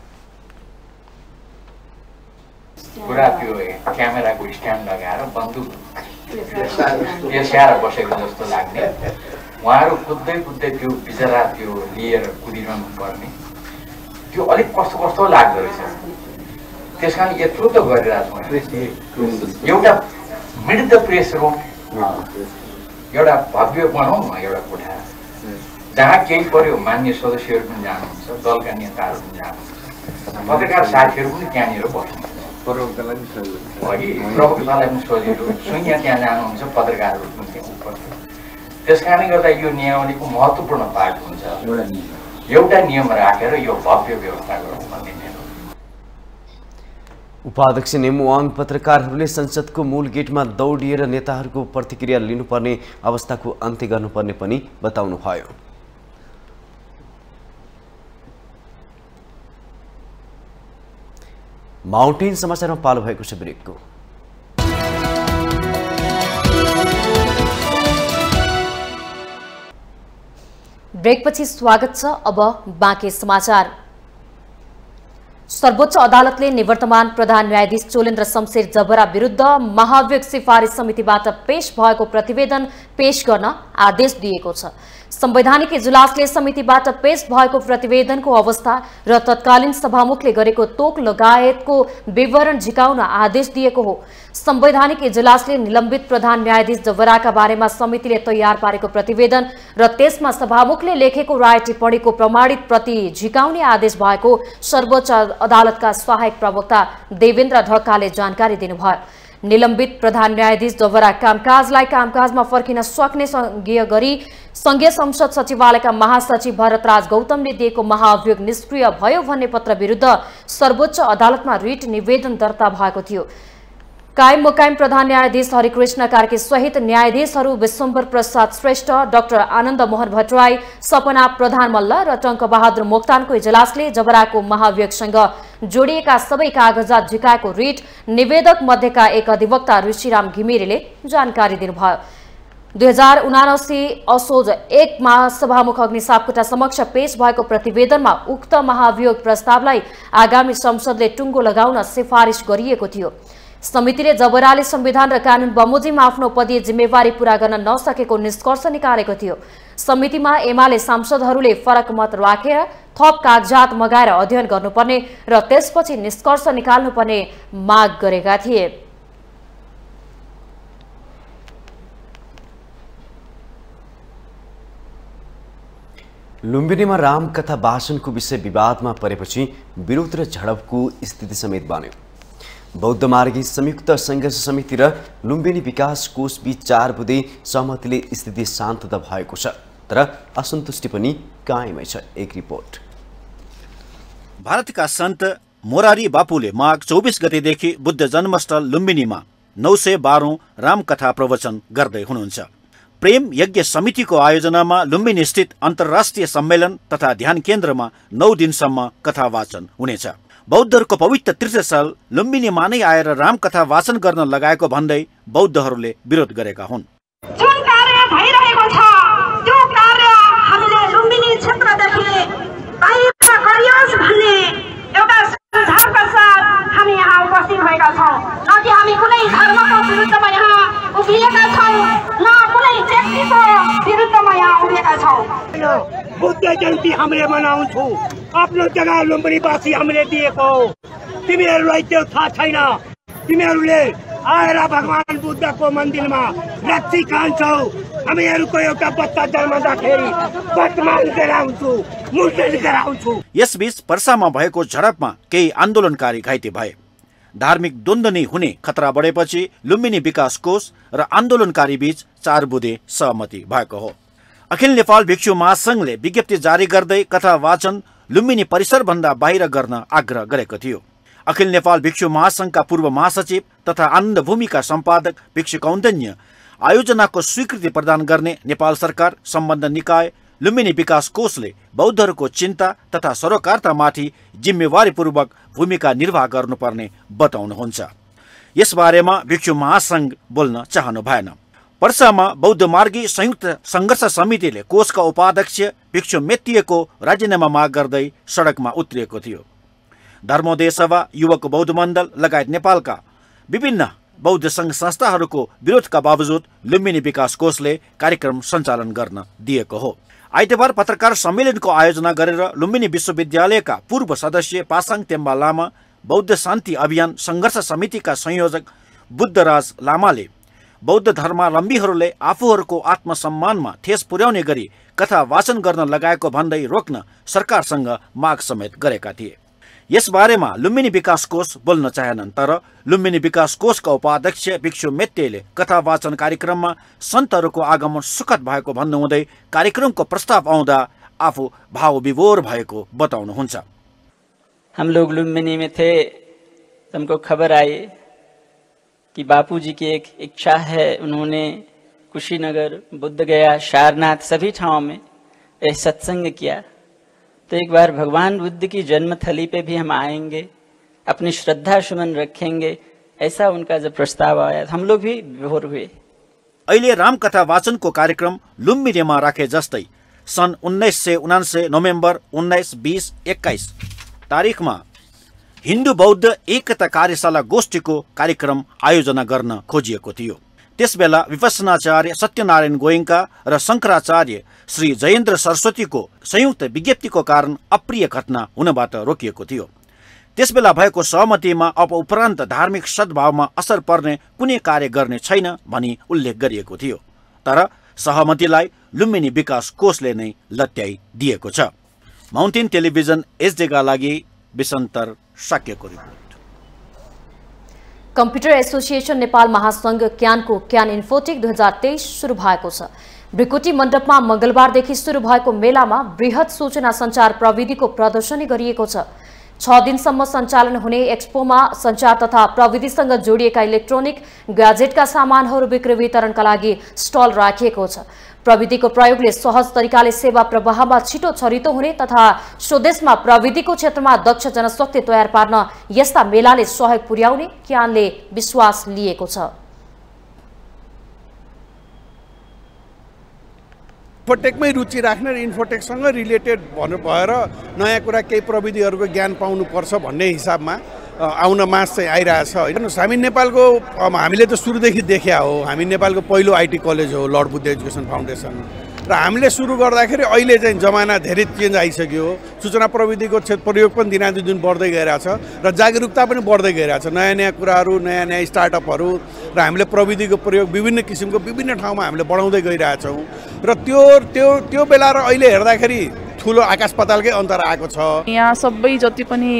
पुरा त्यो क्यामेराको स्ट्यान्ड लगाएर बन्दुक त्यसैर बसेको जस्तो लाग्ने, उहाँहरू कुद्दै कुद्दै त्यो बिचरा त्यो लिएर कुदिरहनु पर्ने, त्यो अलिक कस्तो कस्तो लाग्दो रहेछ। त्यस कारण यत्रो त गरिरहेको छौँ, एउटा मिड द प्रेस रुम एउटा भव्य बनाउँ न, एउटा कोठा जहाँ केही पर्यो मान्य सदस्यहरू पनि जानुहुन्छ, दलका नेताहरू पनि जानुहुन्छ, पत्रकार साथीहरू पनि त्यहाँनिर बस्नुहुन्छ, प्रवक्तालाई पनि सजिलो, सुइया त्यहाँ जानुहुन्छ, पत्रकारहरू पनि त्यहाँ उपस्थित। त्यस कारणले गर्दा यो नियमावलीको महत्त्वपूर्ण पार्ट हुन्छ, एउटा नियम राखेर यो भव्य व्यवस्था गरौँ भन्ने। उपाध्यक्ष नेमुवाङ पत्रकारहरूले संसदको मूल गेटमा दौडिएर नेताहरूको प्रतिक्रिया लिनुपर्ने अवस्थाको अन्त्य गर्नुपर्ने पनि बताउनुभयो। माउन्टेन समाचारमा पालो भएको छ ब्रेकको। ब्रेकपछि स्वागत छ। अब बाँकी समाचार। सर्वोच्च अदालतले निवर्तमान प्रधान न्यायाधीश चोलेन्द्र शमशेर जबरा विरुद्ध महाभियोग सिफारिस समितिबाट पेश भएको प्रतिवेदन पेश गर्न आदेश दिएको छ। संवैधानिक इजलासले समितिबाट पेश भएको प्रतिवेदनको अवस्था र तत्कालीन सभामुखले गरेको तोक लगायतको विवरण झिकाउन आदेश दिएको हो। संवैधानिक इजलासले निलम्बित प्रधान न्यायाधीश जबराका बारेमा समितिले तयार पारेको प्रतिवेदन र त्यसमा सभामुखले लेखेको राय टिप्पणीको प्रमाणित प्रति झिकाउने आदेश भएको सर्वोच्च अदालतका सहायक प्रवक्ता देवेन्द्र ढकालले जानकारी दिनुभयो। निलम्बित प्रधान न्यायाधीश जबरा कामकाजलाई कामकाजमा फर्किन सक्ने संघीय संसद सचिवालयका महासचिव भरतराज गौतमले दिएको महाअभियोग निष्क्रिय भयो भन्ने पत्र विरुद्ध सर्वोच्च अदालतमा रिट निवेदन दर्ता भएको थियो। कायम मुकायम प्रधान न्यायाधीश हरिकृष्ण कार्की सहित न्यायाधीशहरू विश्वम्भर प्रसाद श्रेष्ठ, डाक्टर आनन्द मोहन भट्टराई, सपना प्रधान मल्ल र टंकबहादुर मोक्तानको इजलासले जबराको महाभियोगसँग जोडिएका सबै कागजात झिकाएको रिट निवेदक मध्येका एक अधिवक्ता ऋषिराम घिमिरेले जानकारी दिनुभयो। 2079 असोज 1 मा सभामुख अग्नि सापकोटा समक्ष पेश भएको प्रतिवेदनमा उक्त महाभियोग प्रस्तावलाई आगामी संसदले टुङ्गो लगाउन सिफारिस गरिएको थियो। समितिले जबराले संविधान र कानून बमोजिम आफ्नो पदीय जिम्मेवारी पूरा गर्न नसकेको निष्कर्ष निकालेको थियो। समितिमा एमाले सांसदहरूले फरक मत राखेर थप कागजात मगाएर अध्ययन गर्नुपर्ने र त्यसपछि निष्कर्ष निकाल्नुपर्ने माग गरेका थिए। लुम्बिनीमा रामकथा वाचनको विषय विवादमा परेपछि विरोध र झडपको स्थिति समेत बन्यो। बौद्ध मार्गी संयुक्त संघर्ष समिति र लुम्बिनी विकास कोष बीच 4 बुँदे सहमतिले स्थिति शान्त त भएको छ, तर असन्तुष्टि पनि कायमै छ। एक रिपोर्ट। भारतका सन्त मोरारी बापुले माघ 24 गतेदेखि बुद्ध जन्मस्थल लुम्बिनीमा 912औं रामकथा प्रवचन गर्दै हुनुहुन्छ। प्रेम यज्ञ समितिको आयोजनामा लुम्बिनी स्थित अन्तर्राष्ट्रिय सम्मेलन तथा ध्यान केन्द्रमा 9 दिनसम्म कथा वाचन हुनेछ। बौद्धहरूको पवित्र तीर्थस्थल लुम्बिनीमा नै आएर रामकथा वाचन गर्न लगाएको भन्दै बौद्धहरूले विरोध गरेका हुन्। जुन कार्य भइरहेको छ त्यो कार्य हामीले लुम्बिनी क्षेत्रदेखि बाहिर गरियोस् भन्ने एउटा सुझावका साथ हामी यहाँ उपस्थित भएका छौँ। न कि हामी कुनै धर्मको विरुद्धमा यहाँ उभिएका छौँ, न कुनै व्यक्तिको विरुद्धमा यहाँ उभिएका छौँ। बुद्ध जयन्ती हामीले मनाउँछौँ, आफ्नो जग्गा लुम्बिनीवासी हामीले दिएको। तिमीहरूलाई त्यो थाहा छैन। तिमीहरूले आएर भगवान बुद्धको मन्दिरमा रक्सी खान्छौ। हामीहरूको एउटा बच्चा जन्मदाखेरि वर्तमान गराउँछु, मुर्दन गराउँछु। यसबीच पर्सामा भएको झडपमा केही आन्दोलनकारी घाइते भए। धार्मिक द्वन्द्व नै हुने खतरा बढेपछि लुम्बिनी विकास कोष र आन्दोलनकारी बीच 4 बुँदे सहमति भएको हो। अखिल नेपाल भिक्षु महासंघले विज्ञप्ति जारी गर्दै कथा वाचन लुम्बिनी परिसरभन्दा बाहिर गर्न आग्रह गरेको थियो। अखिल नेपाल भिक्षु महासंघका पूर्व महासचिव तथा आनन्द भूमिका सम्पादक भिक्षु कौन्दन्य आयोजनाको स्वीकृति प्रदान गर्ने नेपाल सरकार सम्बन्ध निकाय लुम्बिनी विकास कोषले बौद्धहरूको चिन्ता तथा सरोकारतामाथि जिम्मेवारीपूर्वक भूमिका निर्वाह गर्नुपर्ने बताउनुहुन्छ। यसबारेमा भिक्षु महासंघ बोल्न चाहनु भएन। पर्सामा बौद्ध मार्गी संयुक्त संघर्ष समितिले कोषका उपाध्यक्ष भिक्षु मेत्तिएको राजीनामा माग गर्दै सडकमा उत्रिएको थियो। धर्मोदय सभा, युवक बौद्ध मण्डल लगायत नेपालका विभिन्न बौद्ध संघ संस्थाहरूको विरोधका बावजुद लुम्बिनी विकास कोषले कार्यक्रम सञ्चालन गर्न दिएको हो। आइतबार पत्रकार सम्मेलनको आयोजना गरेर लुम्बिनी विश्वविद्यालयका पूर्व सदस्य पासाङ तेम्बा लामा, बौद्ध शान्ति अभियान संघर्ष समितिका संयोजक बुद्धराज लामाले बौद्ध धर्मावलम्बीहरूले आफूहरूको आत्मसम्मानमा ठेस पुर्याउने गरी कथा वाचन गर्न लगाएको भन्दै रोक्न सरकारसँग माग समेत गरेका थिए। यसबारेमा लुम्बिनी विकास कोष बोल्न चाहेनन्, तर लुम्बिनी विकास कोषका उपाध्यक्ष भिक्षु मेत्तेले कथा वाचन कार्यक्रममा सन्तहरूको आगमन सुखद भएको भन्नुहुँदै कार्यक्रमको प्रस्ताव आउँदा आफू भावविभोर भएको बताउनुहुन्छ। हम लोग लुम्बिनी में थे, हमको खबर आई कि बापूजी की एक इच्छा है, उन्होंने कुशीनगर, बुद्ध गया, सारनाथ सभी ठावों में एक सत्संग किया। तो एक बार भगवान बुद्ध की जन्मस्थली पे भी हम आएंगे, अपनी श्रद्धा सुमन रखेंगे, ऐसा उनका जब प्रस्ताव आया हम लोग भी विभोर हुए। अहिले रामकथा वाचनको कार्यक्रम लुम्बिनीमा राखे जस्तै सन् 1979 नोभेम्बर 19, 20, 21 तारिखमा हिन्दू बौद्ध एकता कार्यशाला गोष्ठीको कार्यक्रम आयोजना गर्न खोजिएको थियो। त्यसबेला विपස්සनाचार्य सत्यनारायण गोयङ्का र शङ्कराचार्य श्री जयेन्द्र सरस्वतीको संयुक्त विज्ञप्तिको कारण अप्रिय घटना हुनबाट रोकिएको थियो। त्यसबेला भएको सहमतिमा अब उपरान्त धार्मिक सद्भावमा असर पर्ने कुनै कार्य गर्ने छैन भनी उल्लेख गरिएको थियो। तर सहमतिलाई लुम्बिनी विकास कोषले नै लत्याइदिएको छ। माउन्टेन टेलिभिजन एसडेका लागि बिसन्तर साक्यको रिपोर्ट। कम्प्युटर एसोसिएसन नेपाल महासंघ क्यानको क्यान इन्फोटेक 2023 सुरु भएको छ। ब्रिकोटी मण्डपमा मंगलबारदेखि सुरु भएको मेलामा बृहत सूचना सञ्चार प्रविधिको प्रदर्शनी गरिएको छ। 6 दिनसम्म सञ्चालन हुने एक्सपोमा सञ्चार तथा प्रविधिसँग जोडिएका इलेक्ट्रोनिक ग्याजेटका सामानहरू बिक्री वितरणका लागि स्टल राखिएको छ। प्रविधिको प्रयोगले सहज तरिकाले सेवा प्रवाहमा छिटो छरितो हुने तथा स्वदेशमा प्रविधिको क्षेत्रमा दक्ष जनशक्ति तयार पार्न यस्ता मेलाले सहयोग पुर्याउने क्यानले विश्वास लिएको छ। इन्फोटेकमै रुचि राख्ने र इन्फोटेकसँग रिलेटेड भएर नयाँ कुरा केही प्रविधिहरूको ज्ञान पाउनुपर्छ भन्ने हिसाबमा आउन मास चाहिँ आइरहेछ। हेर्नुहोस्, हामी नेपालको हामीले त सुरुदेखि देखिया हो, हामी नेपालको पहिलो आइटी कलेज हो लर्ड बुद्ध एजुकेसन फाउन्डेसन, र हामीले सुरु गर्दाखेरि अहिले चाहिँ जमाना धेरै चेन्ज आइसक्यो। सूचना प्रविधिको प्रयोग पनि दिनादिन बढ्दै गइरहेछ र जागरुकता पनि बढ्दै गइरहेछ। नयाँ नयाँ कुराहरू, नयाँ नयाँ स्टार्टअपहरू र हामीले प्रविधिको प्रयोग विभिन्न किसिमको विभिन्न ठाउँमा हामीले बढाउँदै गइरहेछौँ र त्यो बेला र अहिले हेर्दाखेरि ठुलो आकाश पातालकै अन्तर आएको छ। यहाँ सबै जति पनि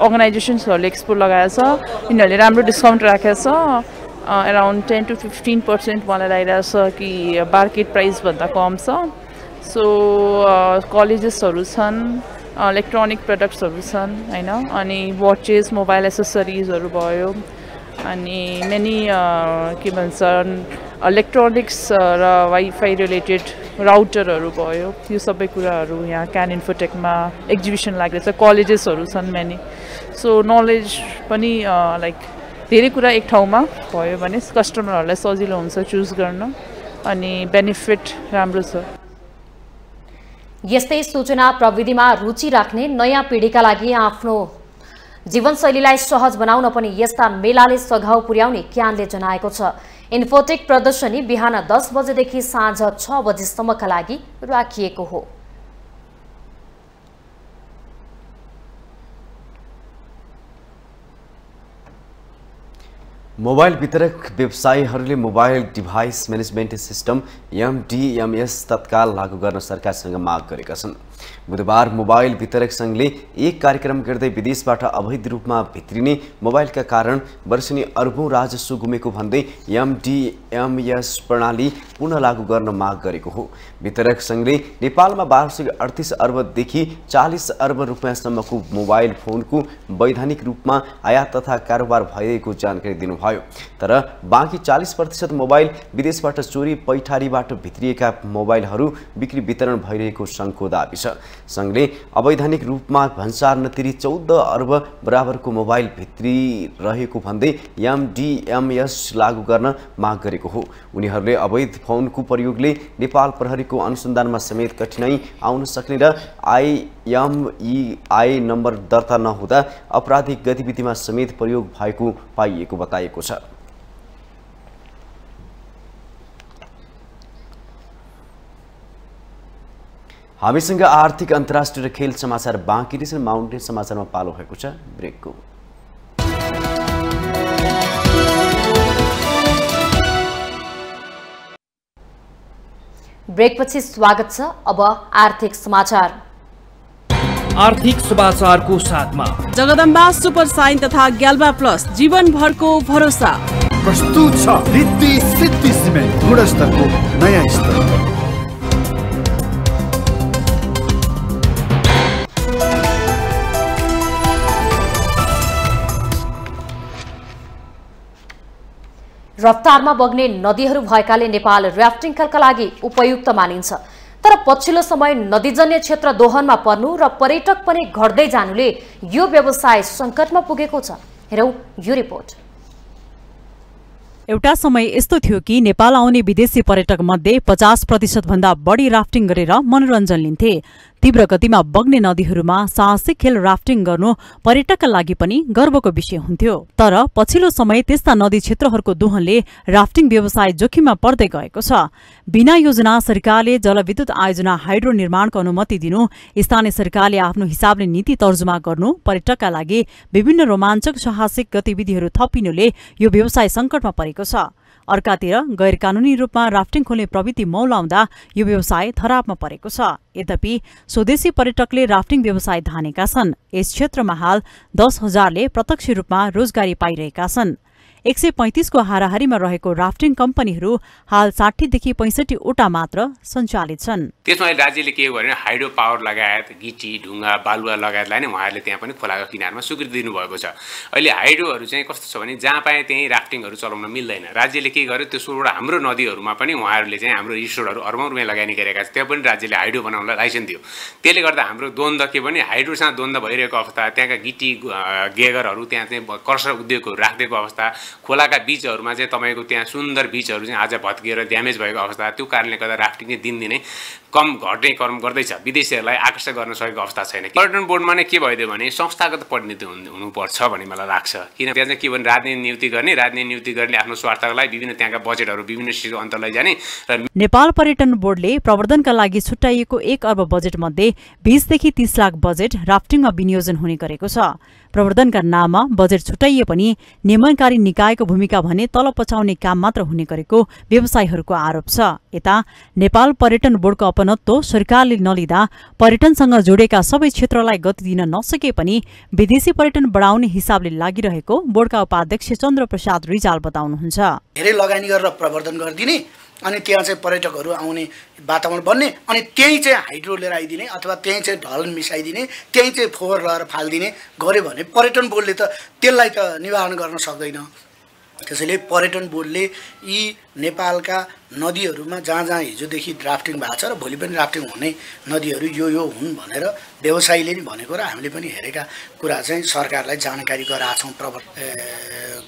अर्गनाइजेसन्सहरूले एक्सपो लगाएछ यिनीहरूले राम्रो डिस्काउन्ट राखेको छ। अराउन्ड 10 to 15% मलाई लागिरहेछ कि मार्केट प्राइसभन्दा कम छ। सो कलेजेसहरू छन्, इलेक्ट्रोनिक प्रडक्ट्सहरू छन् हैन, अनि वाचेस, मोबाइल एसेसरिजहरू भयो, अनि मेनी के भन्छन् इलेक्ट्रोनिक्स र वाइफाई रिलेटेड राउटरहरू भयो। यो सबै कुराहरू यहाँ क्यान इन्फोटेकमा एक्जिबिसन लागेको छ। कलेजेसहरू छन् मेनी। सो नलेज पनि लाइक धेरै कुरा एक ठाउँमा भयो भने कस्टमरहरूलाई सजिलो हुन्छ चुज गर्न अनि बेनिफिट राम्रो छ। यस्तै सूचना प्रविधिमा रुचि राख्ने नयाँ पिढीका लागि आफ्नो जीवनशैलीलाई सहज बनाउन पनि यस्ता मेलाले सघाउ पुर्याउने क्यानले जनाएको छ। इन्फोटेक प्रदर्शनी बिहान 10 बजेदेखि साँझ 6 बजेसम्मका लागि राखिएको हो। मोबाइल वितरक व्यवसायीहरूले mobile device management system MDMS तत्काल लागू गर्न सरकारसँग माग गरेका छन्। बुधबार मोबाइल वितरक संघले एक कार्यक्रम गर्दै विदेशबाट अवैध रूपमा भित्रिने मोबाइलका कारण वर्षेनी अर्बौं राजस्व गुमेको भन्दै MDMS प्रणाली पुनः लागू गर्न माग गरेको हो। वितरक संघले नेपालमा वार्षिक 38 अर्बदेखि 40 अर्ब रुपियाँसम्मको मोबाइल फोनको वैधानिक रूपमा आयात तथा कारोबार भएको जानकारी दिनुभयो। तर बाँकी 40% मोबाइल विदेशबाट चोरी पैठारीबाट भित्रिएका मोबाइलहरू बिक्री वितरण भइरहेको संघको दाबी छ। संघले अवैधानिक रूपमा भन्सार नतिरी 14 अर्ब बराबरको मोबाइल भित्री रहेको भन्दै MDMS लागू गर्न माग गरेको हो। उनीहरूले अवैध फोनको प्रयोगले नेपाल प्रहरीको अनुसन्धानमा समेत कठिनाई आउन सक्ने र IMEI नम्बर दर्ता नहुँदा आपराधिक गतिविधिमा समेत प्रयोग भएको पाइएको बताएको छ। हामीसँग आर्थिक अन्तर्राष्ट्रिय र खेल समाचार बाँकी रहेछन्। माउन्टेन समाचारमा पालो भएको छ ब्रेकको। ब्रेकपछि स्वागत छ। अब आर्थिक समाचार। आर्थिक समाचारको साथमा जगदम्बा सुपर साइन तथा ग्याल्बा प्लस जीवनभरको भरोसा प्रस्तुत छ। रिद्धि सिद्धि सिमेन्ट गुणस्तरको नयाँ स्तर। रफ्तारमा बग्ने नदीहरू भएकाले नेपाल र्याफ्टिङ खेलका लागि उपयुक्त मानिन्छ। तर पछिल्लो समय नदीजन्य क्षेत्र दोहनमा पर्नु र पर्यटक पनि घट्दै जानुले यो व्यवसाय सङ्कटमा पुगेको छ। हेरौँ यो रिपोर्ट। एउटा समय यस्तो थियो कि नेपाल आउने विदेशी पर्यटक मध्ये 50% भन्दा बढी राफ्टिङ गरेर मनोरञ्जन लिन्थे। तीव्र गतिमा बग्ने नदीहरूमा साहसिक खेल राफ्टिङ गर्नु पर्यटकका लागि पनि गर्वको विषय हुन्थ्यो। तर पछिल्लो समय त्यस्ता नदी क्षेत्रहरूको दोहनले राफ्टिङ व्यवसाय जोखिममा पर्दै गएको छ। बिना योजना सरकारले जलविद्युत आयोजना हाइड्रो निर्माणको अनुमति दिनु, स्थानीय सरकारले आफ्नो हिसाबले नीति तर्जुमा गर्नु, पर्यटकका लागि विभिन्न रोमाञ्चक साहसिक गतिविधिहरू थपिनुले यो व्यवसाय संकटमा परेको छ। अर्कातिर गैर कानूनी रूपमा राफ्टिङ खोल्ने प्रवृत्ति मौलाउँदा यो व्यवसाय धरापमा परेको छ। यद्यपि स्वदेशी पर्यटकले राफ्टिङ व्यवसाय धानेका छन्। यस क्षेत्रमा हाल 10,000ले प्रत्यक्ष रूपमा रोजगारी पाइरहेका छन्। 135 को हाराहारीमा रहेको राफ्टिङ कम्पनीहरू हाल 60 देखि 65 वटा मात्र सञ्चालित छन्। त्यसमा राज्यले के गर्यो भने हाइड्रो पावर लगायत गिटी ढुङ्गा बालुवा लगायतलाई नै उहाँहरूले त्यहाँ पनि खोलाको किनारमा स्वीकृति दिनुभएको छ। अहिले हाइड्रोहरू चाहिँ कस्तो छ भने जहाँ पाए त्यहीँ राफ्टिङहरू चलाउन मिल्दैन। राज्यले के गर्यो त्यो 16 हाम्रो नदीहरूमा पनि उहाँहरूले चाहिँ हाम्रो रिसोर्टहरू अर्बौं रुपियाँ लगानी गरेका छ। त्यहाँ पनि राज्यले हाइड्रो बनाउनलाई लाइसेन्स दियो। त्यसले गर्दा हाम्रो द्वन्द्व के भने हाइड्रोसँग द्वन्द्व भइरहेको अवस्था, त्यहाँका गिटी गेगरहरू त्यहाँ चाहिँ कर्सर उद्योगहरू राखिदिएको अवस्था, खोलाका बीचहरूमा चाहिँ तपाईँको त्यहाँ सुन्दर बीचहरू चाहिँ आज भत्किएर ड्यामेज भएको अवस्था, त्यो कारणले गर्दा राफ्टिङ चाहिँ दिनदिनै कम घट्ने क्रम गर्दैछ। विदेशीहरूलाई आकर्षित गर्न सकेको अवस्था छैन। पर्यटन बोर्डमा नै के भइदियो भने संस्थागत प्रतिनिधि हुनुपर्छ भन्ने मलाई लाग्छ। किन त्यहाँ चाहिँ के भने राजनीति नियुक्ति गर्ने आफ्नो स्वार्थका लागि विभिन्न त्यहाँका बजेटहरू विभिन्न सिटको अन्तर लैजाने। नेपाल पर्यटन बोर्डले प्रवर्धनका लागि छुट्याइएको 1 अर्ब बजेट मध्ये 20 देखि 30 लाख बजेट राफ्टिङमा विनियोजन हुने गरेको छ। प्रवर्धनका नाममा बजेट छुट्याइए पनि नियमनकारी निकायको भूमिका भने तल पचाउने काम मात्र हुने गरेको व्यवसायीहरूको आरोप छ। यता नेपाल पर्यटन बोर्डको अपनत्व सरकारले नलिँदा पर्यटनसँग जोडेका सबै क्षेत्रलाई गति दिन नसके पनि विदेशी पर्यटन बढाउने हिसाबले लागिरहेको बोर्डका उपाध्यक्ष चन्द्र प्रसाद रिजाल बताउनुहुन्छ। धेरै लगानी गरेर प्रवर्धन गरिदिने अनि त्यहाँ चाहिँ पर्यटकहरू आउने वातावरण बन्ने अनि त्यही चाहिँ हाइड्रो लिएर आइदिने अथवा त्यही चाहिँ ढल मिसाइदिने त्यही चाहिँ फोहोर लगाएर फालिदिने गर्यो भने पर्यटन बोर्डले त त्यसलाई त निवारण गर्न सक्दैन। त्यसैले पर्यटन बोर्डले यी नेपालका नदीहरूमा जहाँ जहाँ हिजोदेखि राफ्टिङ भएको छ र भोलि पनि राफ्टिङ हुने नदीहरू यो हुन् भनेर व्यवसायीले नि भनेको र हामीले पनि हेरेका कुरा चाहिँ सरकारलाई जानकारी गराछौँ।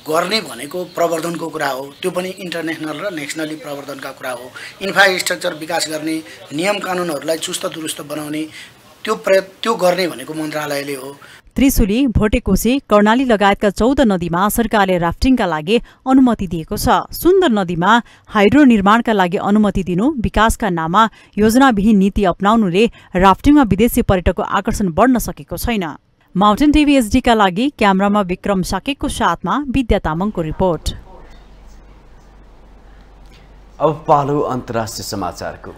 गर्ने भनेको प्रवर्धनको कुरा हो, त्यो पनि इन्टरनेसनल र नेसनली प्रवर्धनका कुरा हो। इन्फ्रास्ट्रक्चर विकास गर्ने, नियम कानुनहरूलाई चुस्त दुरुस्त बनाउने त्यो गर्ने भनेको मन्त्रालयले हो। त्रिशुली, भोटेकोशी, कर्णाली लगायतका 14 नदीमा सरकारले राफ्टिङका लागि अनुमति दिएको छ। सुन्दर नदीमा हाइड्रो निर्माणका लागि अनुमति दिनु, विकासका नाममा योजनाविहीन नीति अपनाउनुले राफ्टिङमा विदेशी पर्यटकको आकर्षण बढ्न सकेको छैन। माउन्टेन टिभी एचडीका लागि क्यामेरामा विक्रम साकेको साथमा विद्या तामाङको रिपोर्ट। अब पालो अन्तर्राष्ट्रिय समाचारको।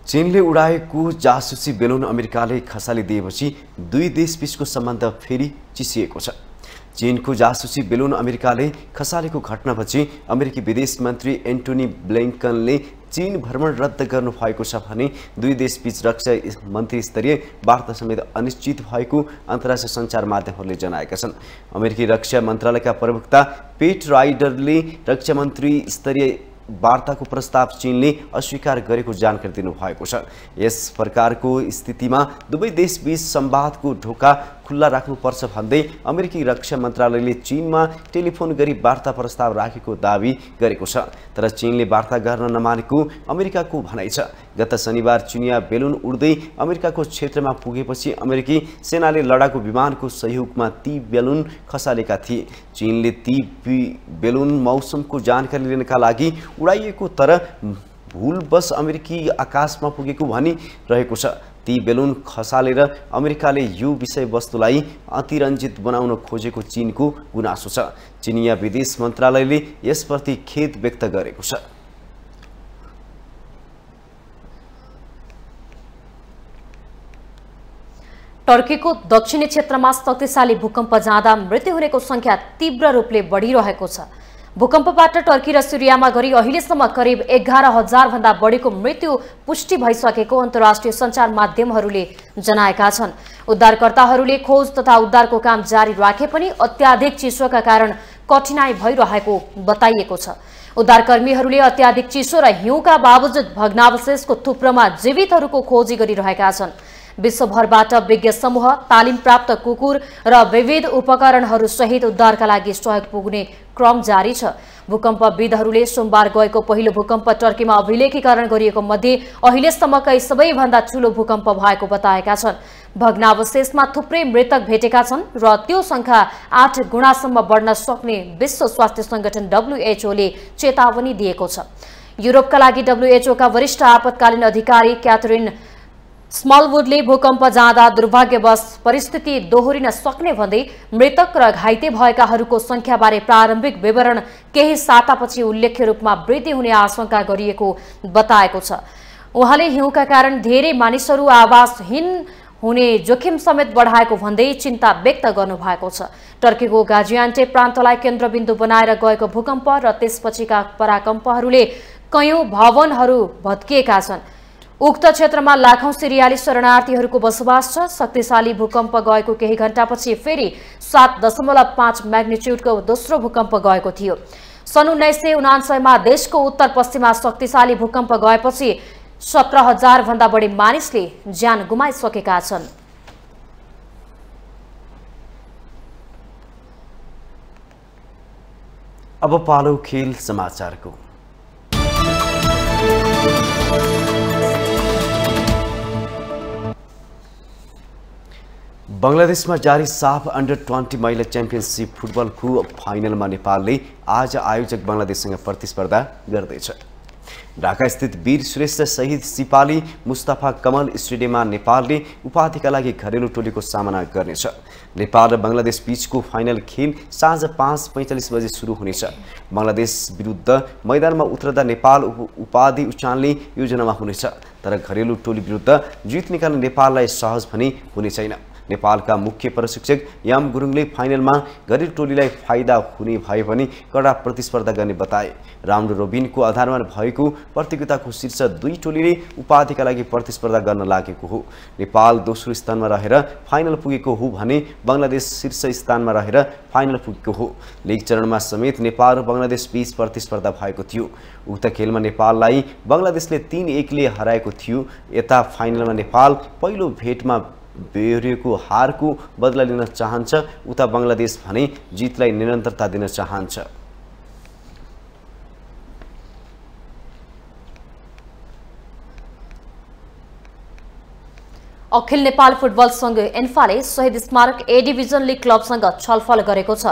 चीनले उडाएको जासुसी बेलुन अमेरिकाले खसालिदिएपछि दुई देशबीचको सम्बन्ध फेरि चिसिएको छ। चीनको जासुसी बेलुन अमेरिकाले खसालेको घटनापछि अमेरिकी विदेश मन्त्री एन्टोनी ब्लिङ्कनले चीन भ्रमण रद्द गर्नु भएको छ भने दुई देशबीच रक्षा मन्त्री स्तरीय वार्ता समेत अनिश्चित भएको अन्तर्राष्ट्रिय सञ्चार माध्यमहरूले जनाएका छन्। अमेरिकी रक्षा मन्त्रालयका प्रवक्ता पेट राइडरले रक्षा मन्त्री स्तरीय वार्ताको प्रस्ताव चीनले अस्वीकार गरेको जानकारी दिनुभएको छ। यस प्रकारको स्थितिमा दुवै देशबीच संवादको ढोका खुल्ला राख्नुपर्छ भन्दै अमेरिकी रक्षा मन्त्रालयले चीनमा टेलिफोन गरी वार्ता प्रस्ताव राखेको दावी गरेको छ। तर चीनले वार्ता गर्न नमानेको अमेरिकाको भनाइ छ। गत शनिबार चिनिया बेलुन उड्दै अमेरिकाको क्षेत्रमा पुगेपछि अमेरिकी सेनाले लडाकु विमानको सहयोगमा ती बेलुन खसालेका थिए। चीनले ती बेलुन मौसमको जानकारी लिनका लागि उडाइएको तर भूलवश अमेरिकी आकाशमा पुगेको भनी रहेको छ। ती बेलुन खसालेर अमेरिकाले यो विषयवस्तुलाई अतिरञ्जित बनाउन खोजेको चीनको गुनासो छ। चिनिया विदेश मन्त्रालयले यसप्रति खेद व्यक्त गरेको छ। टर्कीको दक्षिणी क्षेत्रमा शक्तिशाली भूकम्प जाँदा मृत्यु हुनेको संख्या तीव्र रूपले बढिरहेको छ। भूकम्पबाट टर्की र सिरियामा गरी अहिलेसम्म करिब 11,000 भन्दा बढीको मृत्यु पुष्टि भइसकेको अन्तर्राष्ट्रिय सञ्चार माध्यमहरूले जनाएका छन्। उद्धारकर्ताहरूले खोज तथा उद्धारको काम जारी राखे पनि अत्याधिक चिसोका कारण कठिनाई भइरहेको बताइएको छ। उद्धारकर्मीहरूले अत्याधिक चिसो र हिउँका बावजुद भग्नावशेषको थुप्रोमा जीवितहरूको खोजी गरिरहेका छन्। विश्वभरबाट विज्ञ समूह, तालिम प्राप्त कुकुर र विविध उपकरणहरू सहित उद्धारका लागि सहयोग पुग्ने क्रम जारी छ। भूकम्पविदहरूले सोमबार गएको पहिलो भूकम्प टर्कीमा अभिलेखीकरण गरिएको मध्ये अहिलेसम्मकै सबैभन्दा ठूलो भूकम्प भएको बताएका छन्। भग्नावशेषमा थुप्रै मृतक भेटेका छन् र त्यो संख्या 8 गुणासम्म बढ्न सक्ने विश्व स्वास्थ्य संगठन WHO ले चेतावनी दिएको छ। युरोपका लागि WHO का वरिष्ठ आपतकालीन अधिकारी क्याथरिन स्मलवुडले भूकम्प जाँदा दुर्भाग्यवश परिस्थिति दोहोरिन सक्ने भन्दै मृतक र घाइते भएकाहरूको संख्याबारे प्रारम्भिक विवरण केही सातापछि उल्लेख्य रूपमा वृद्धि हुने आशंका गरिएको बताएको छ। उहाँले हिउँका कारण धेरै मानिसहरू आवासहीन हुने जोखिम समेत बढाएको भन्दै चिन्ता व्यक्त गर्नुभएको छ। टर्कीको गाजियान्टेप प्रान्तलाई केन्द्रबिन्दु बनाएर गएको भूकम्प र त्यसपछिका पराकम्पहरूले कयौं भवनहरू भत्किएका छन्। उक्त क्षेत्रमा लाखौं सिरियाली शरणार्थीहरूको बसोबास छ। शक्तिशाली भूकम्प गएको केही घण्टापछि फेरि 7.5 म्याग्निट्युडको दोस्रो भूकम्प गएको थियो। सन् 1999 मा देशको उत्तर पश्चिममा शक्तिशाली भूकम्प गएपछि 17,000 भन्दा बढी मानिसले ज्यान गुमाइसकेका छन्। अब पालो खेल समाचारको। बंगलादेशमा जारी साफ अन्डर 20 महिला च्याम्पियनशिप फुटबलको फाइनलमा नेपालले आज आयोजक बंगलादेशसँग प्रतिस्पर्धा गर्दैछ। ढाका स्थित वीर श्रेष्ठ शहीद सिपाली मुस्तफा कमल स्टेडियममा नेपालले उपाधिका लागि घरेलु टोलीको सामना गर्नेछ। नेपाल र बंगलादेश बीचको फाइनल खेल साँझ 5:45 बजे सुरु हुनेछ। बंगलादेश विरुद्ध मैदानमा उत्रदा नेपाल उपाधि उचाल्ने योजनामा हुनेछ, तर घरेलु टोली विरुद्ध जित निकाल्ने नेपाललाई सहज पनि हुने छैन। नेपालका मुख्य प्रशिक्षक याम गुरुङले फाइनलमा घरेलु टोलीलाई फाइदा हुने भए पनि कडा प्रतिस्पर्धा गर्ने बताए। राउन्ड रोबिनको आधारमा भएको प्रतियोगिताको शीर्ष 2 टोलीले उपाधिका लागि प्रतिस्पर्धा गर्न लागेको हो। नेपाल दोस्रो स्थानमा रहेर फाइनल पुगेको हो भने बंगलादेश शीर्ष स्थानमा रहेर फाइनल पुगेको हो। लीग चरणमा समेत नेपाल र बंगलादेश बीच प्रतिस्पर्धा भएको थियो। उक्त खेलमा नेपाललाई बंगलादेशले 3-1 ले हराएको थियो। यता फाइनलमा नेपाल पहिलो भेटमा बेहोरिएको हारको बदला लिन चाहन्छ, उता बंगलादेश भने जितलाई निरन्तरता दिन चाहन्छ। अखिल नेपाल फुटबल संघ एन्फाले शहीद स्मारक ए डिभिजन लीग क्लबसँग छलफल गरेको छ।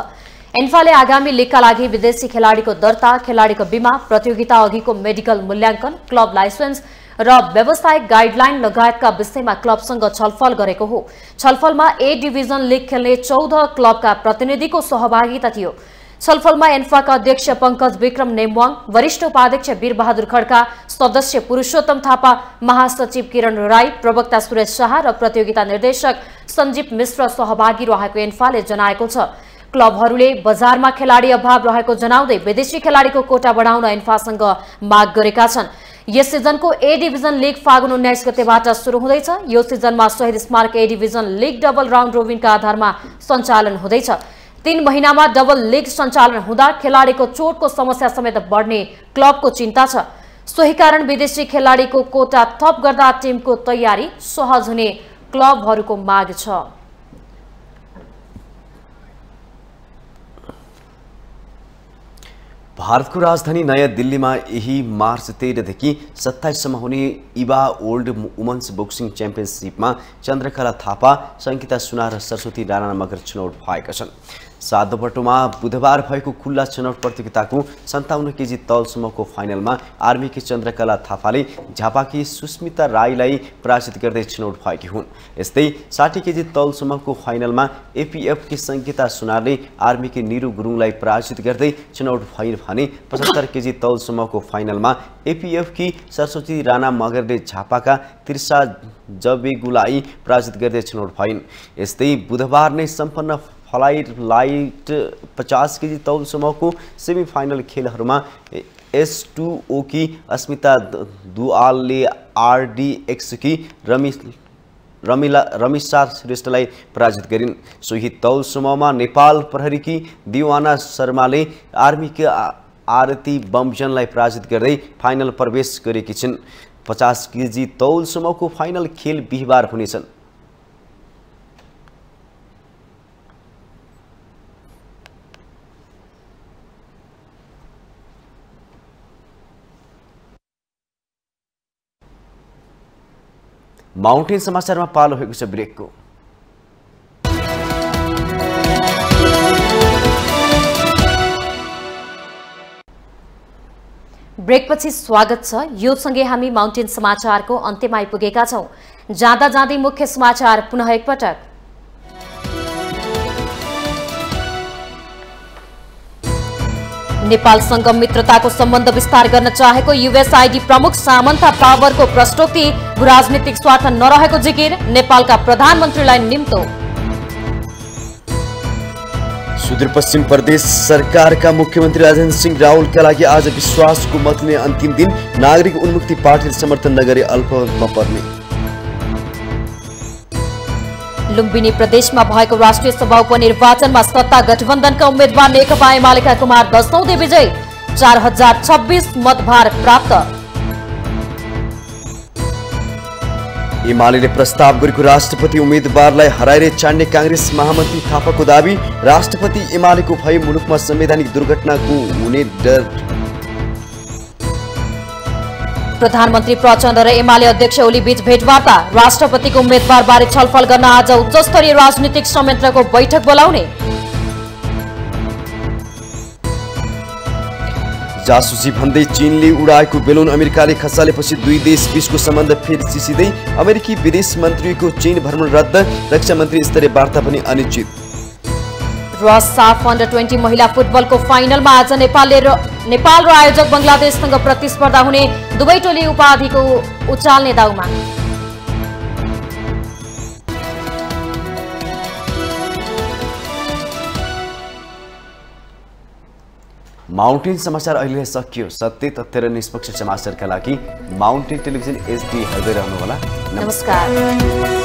एन्फाले आगामी लीगका लागि विदेशी खेलाडीको दर्ता, खेलाडीको बीमा, प्रतियोगिता अघिको मेडिकल मूल्याङ्कन, क्लब लाइसेन्स र व्यावसायिक गाइडलाइन लगायतका विषयमा क्लबसँग छलफल गरेको हो। छलफलमा ए डिभिजन लीग खेल्ने 14 क्लबका प्रतिनिधिको सहभागिता थियो। छलफलमा एन्फाका अध्यक्ष पंकज विक्रम नेमवाङ, वरिष्ठ उपाध्यक्ष वीरबहादुर खड्का, सदस्य पुरुषोत्तम थापा, महासचिव किरण राई, प्रवक्ता सुरेश शाह र प्रतियोगिता निर्देशक सञ्जीव मिश्र सहभागी रहेको एन्फाले जनाएको छ। क्लबहरूले बजारमा खेलाडी अभाव रहेको जनाउँदै विदेशी खेलाडीको कोटा बढाउन एन्फासँग माग गरेका छन्। यस सिजनको ए डिभिजन लीग फागुन 19 गतेबाट सुरु हुँदैछ। यो सिजनमा Shahid Smarak A division league double round रोबिनका आधारमा सञ्चालन हुँदैछ। 3 महिनामा डबल लीग सञ्चालन हुँदा खेलाडीको चोटको समस्या समेत बढ्ने क्लबको चिन्ता छ। सोही कारण विदेशी खेलाडीको कोटा थप गर्दा टिमको तयारी सहज हुने क्लबहरूको माग छ। भारतको राजधानी नयाँ दिल्लीमा यही मार्च 13 देखि 27 सम्म हुने इभा ओल्ड वुमन्स बक्सिङ च्याम्पियनशिपमा चन्द्रकला थापा, सङ्गीता सुनार र सरस्वती राणा मगर छनौट भएका छन्। 7 दोपटोमा बुधबार भएको खुल्ला छनौट प्रतियोगिताको 57 केजी तलसम्मको फाइनलमा आर्मीकी चन्द्रकला थापाले झापाकी सुस्मिता राईलाई पराजित गर्दै छनौट भएकी हुन्। यस्तै 60 केजी तलसम्मको फाइनलमा एपीएफकी सङ्गीता सुनारले आर्मीकी निरु गुरुङलाई पराजित गर्दै छनौट भइन् भने 75 केजी तलसम्मको फाइनलमा एपीएफकी सरस्वती राणा मगरले झापाका तिर्सा जबेगुलाई पराजित गर्दै छनौट भइन्। यस्तै बुधबार नै सम्पन्न फ्लाइट लाइट 50 केजी तौलसम्मको सेमी फाइनल खेलहरूमा S2O की अस्मिता दुआलले RDX की रमिसा श्रेष्ठलाई पराजित गरिन्। सोही तौलसम्ममा नेपाल प्रहरीकी दिवाना शर्माले आर्मीका आरती बमजनलाई पराजित गर्दै फाइनल प्रवेश गरेकी छिन्। 50 केजी तौल समूहको फाइनल खेल बिहिबार हुनेछन्। माउन्टेन समाचारमा पालो भएको छ ब्रेकको। ब्रेकपछि स्वागत छ। यो सँगै हामी माउन्टेन समाचारको अन्त्यमा आइपुगेका छौं। जाँदा जाँदै मुख्य समाचार पुनः एकपटक। नेपालसँग मित्रताको सम्बन्ध विस्तार गर्न चाहेको युएसआईडी प्रमुख सामन्था पावरको प्रश्नोक्ति, राजनीतिक स्वार्थ नरहेको जिकिर, नेपालका प्रधानमन्त्रीलाई निम्तो। सुदूरपश्चिम प्रदेश सरकारका मुख्यमन्त्री राजेन्द्र सिंह रावलका लागि आज विश्वासको मत लिने अन्तिम दिन, नागरिक उन्मुक्ति पार्टीले समर्थन नगरे अल्पमतमा पर्ने। लुम्बिनी प्रदेशमा भएको राष्ट्रिय सभा उपनिर्वाचनमा सत्ता गठबन्धनका उम्मेद्वार नेकपा एमालेका कुमार दशौंदे विजय, 4026 मतभार प्राप्त। एमाले प्रस्ताव गरेको राष्ट्रपति उम्मेदवारलाई हराएर छाड्ने कांग्रेस महामन्त्री थापाको दावी, राष्ट्रपति एमालेको भए मुलुकमा संवैधानिक दुर्घटनाको हुने डर। प्रधानमन्त्री प्रचण्ड र एमाले अध्यक्ष ओली बीच भेटवार्ता, राष्ट्रपतिको उम्मेदवारबारे छलफल गर्न आज उच्चस्तरीय राजनीतिक संयन्त्रको बैठक बोलाउने। जासुसी भन्दै चीनले उडाएको बेलुन अमेरिकाले खसालेपछि दुई देश बीचको सम्बन्ध फेरि चिसिँदै, अमेरिकी विदेश मन्त्रीको चीन भ्रमण रद्द, रक्षा मन्त्री स्तरीय वार्ता पनि अनिश्चित। र साफ अन्डर 20 महिला फुटबलको फाइनलमा आज नेपाल र आयोजक बंगलादेशसँग प्रतिस्पर्धा हुने, दुवै टोली उपाधिको उचाल्ने दाउमा। माउन्टेन समाचार अहिले सकियो। सत्य, तथ्य र निष्पक्ष समाचारका लागि माउन्टेन टेलिभिजन HD हेर्दै रहनुहोला। नमस्कार।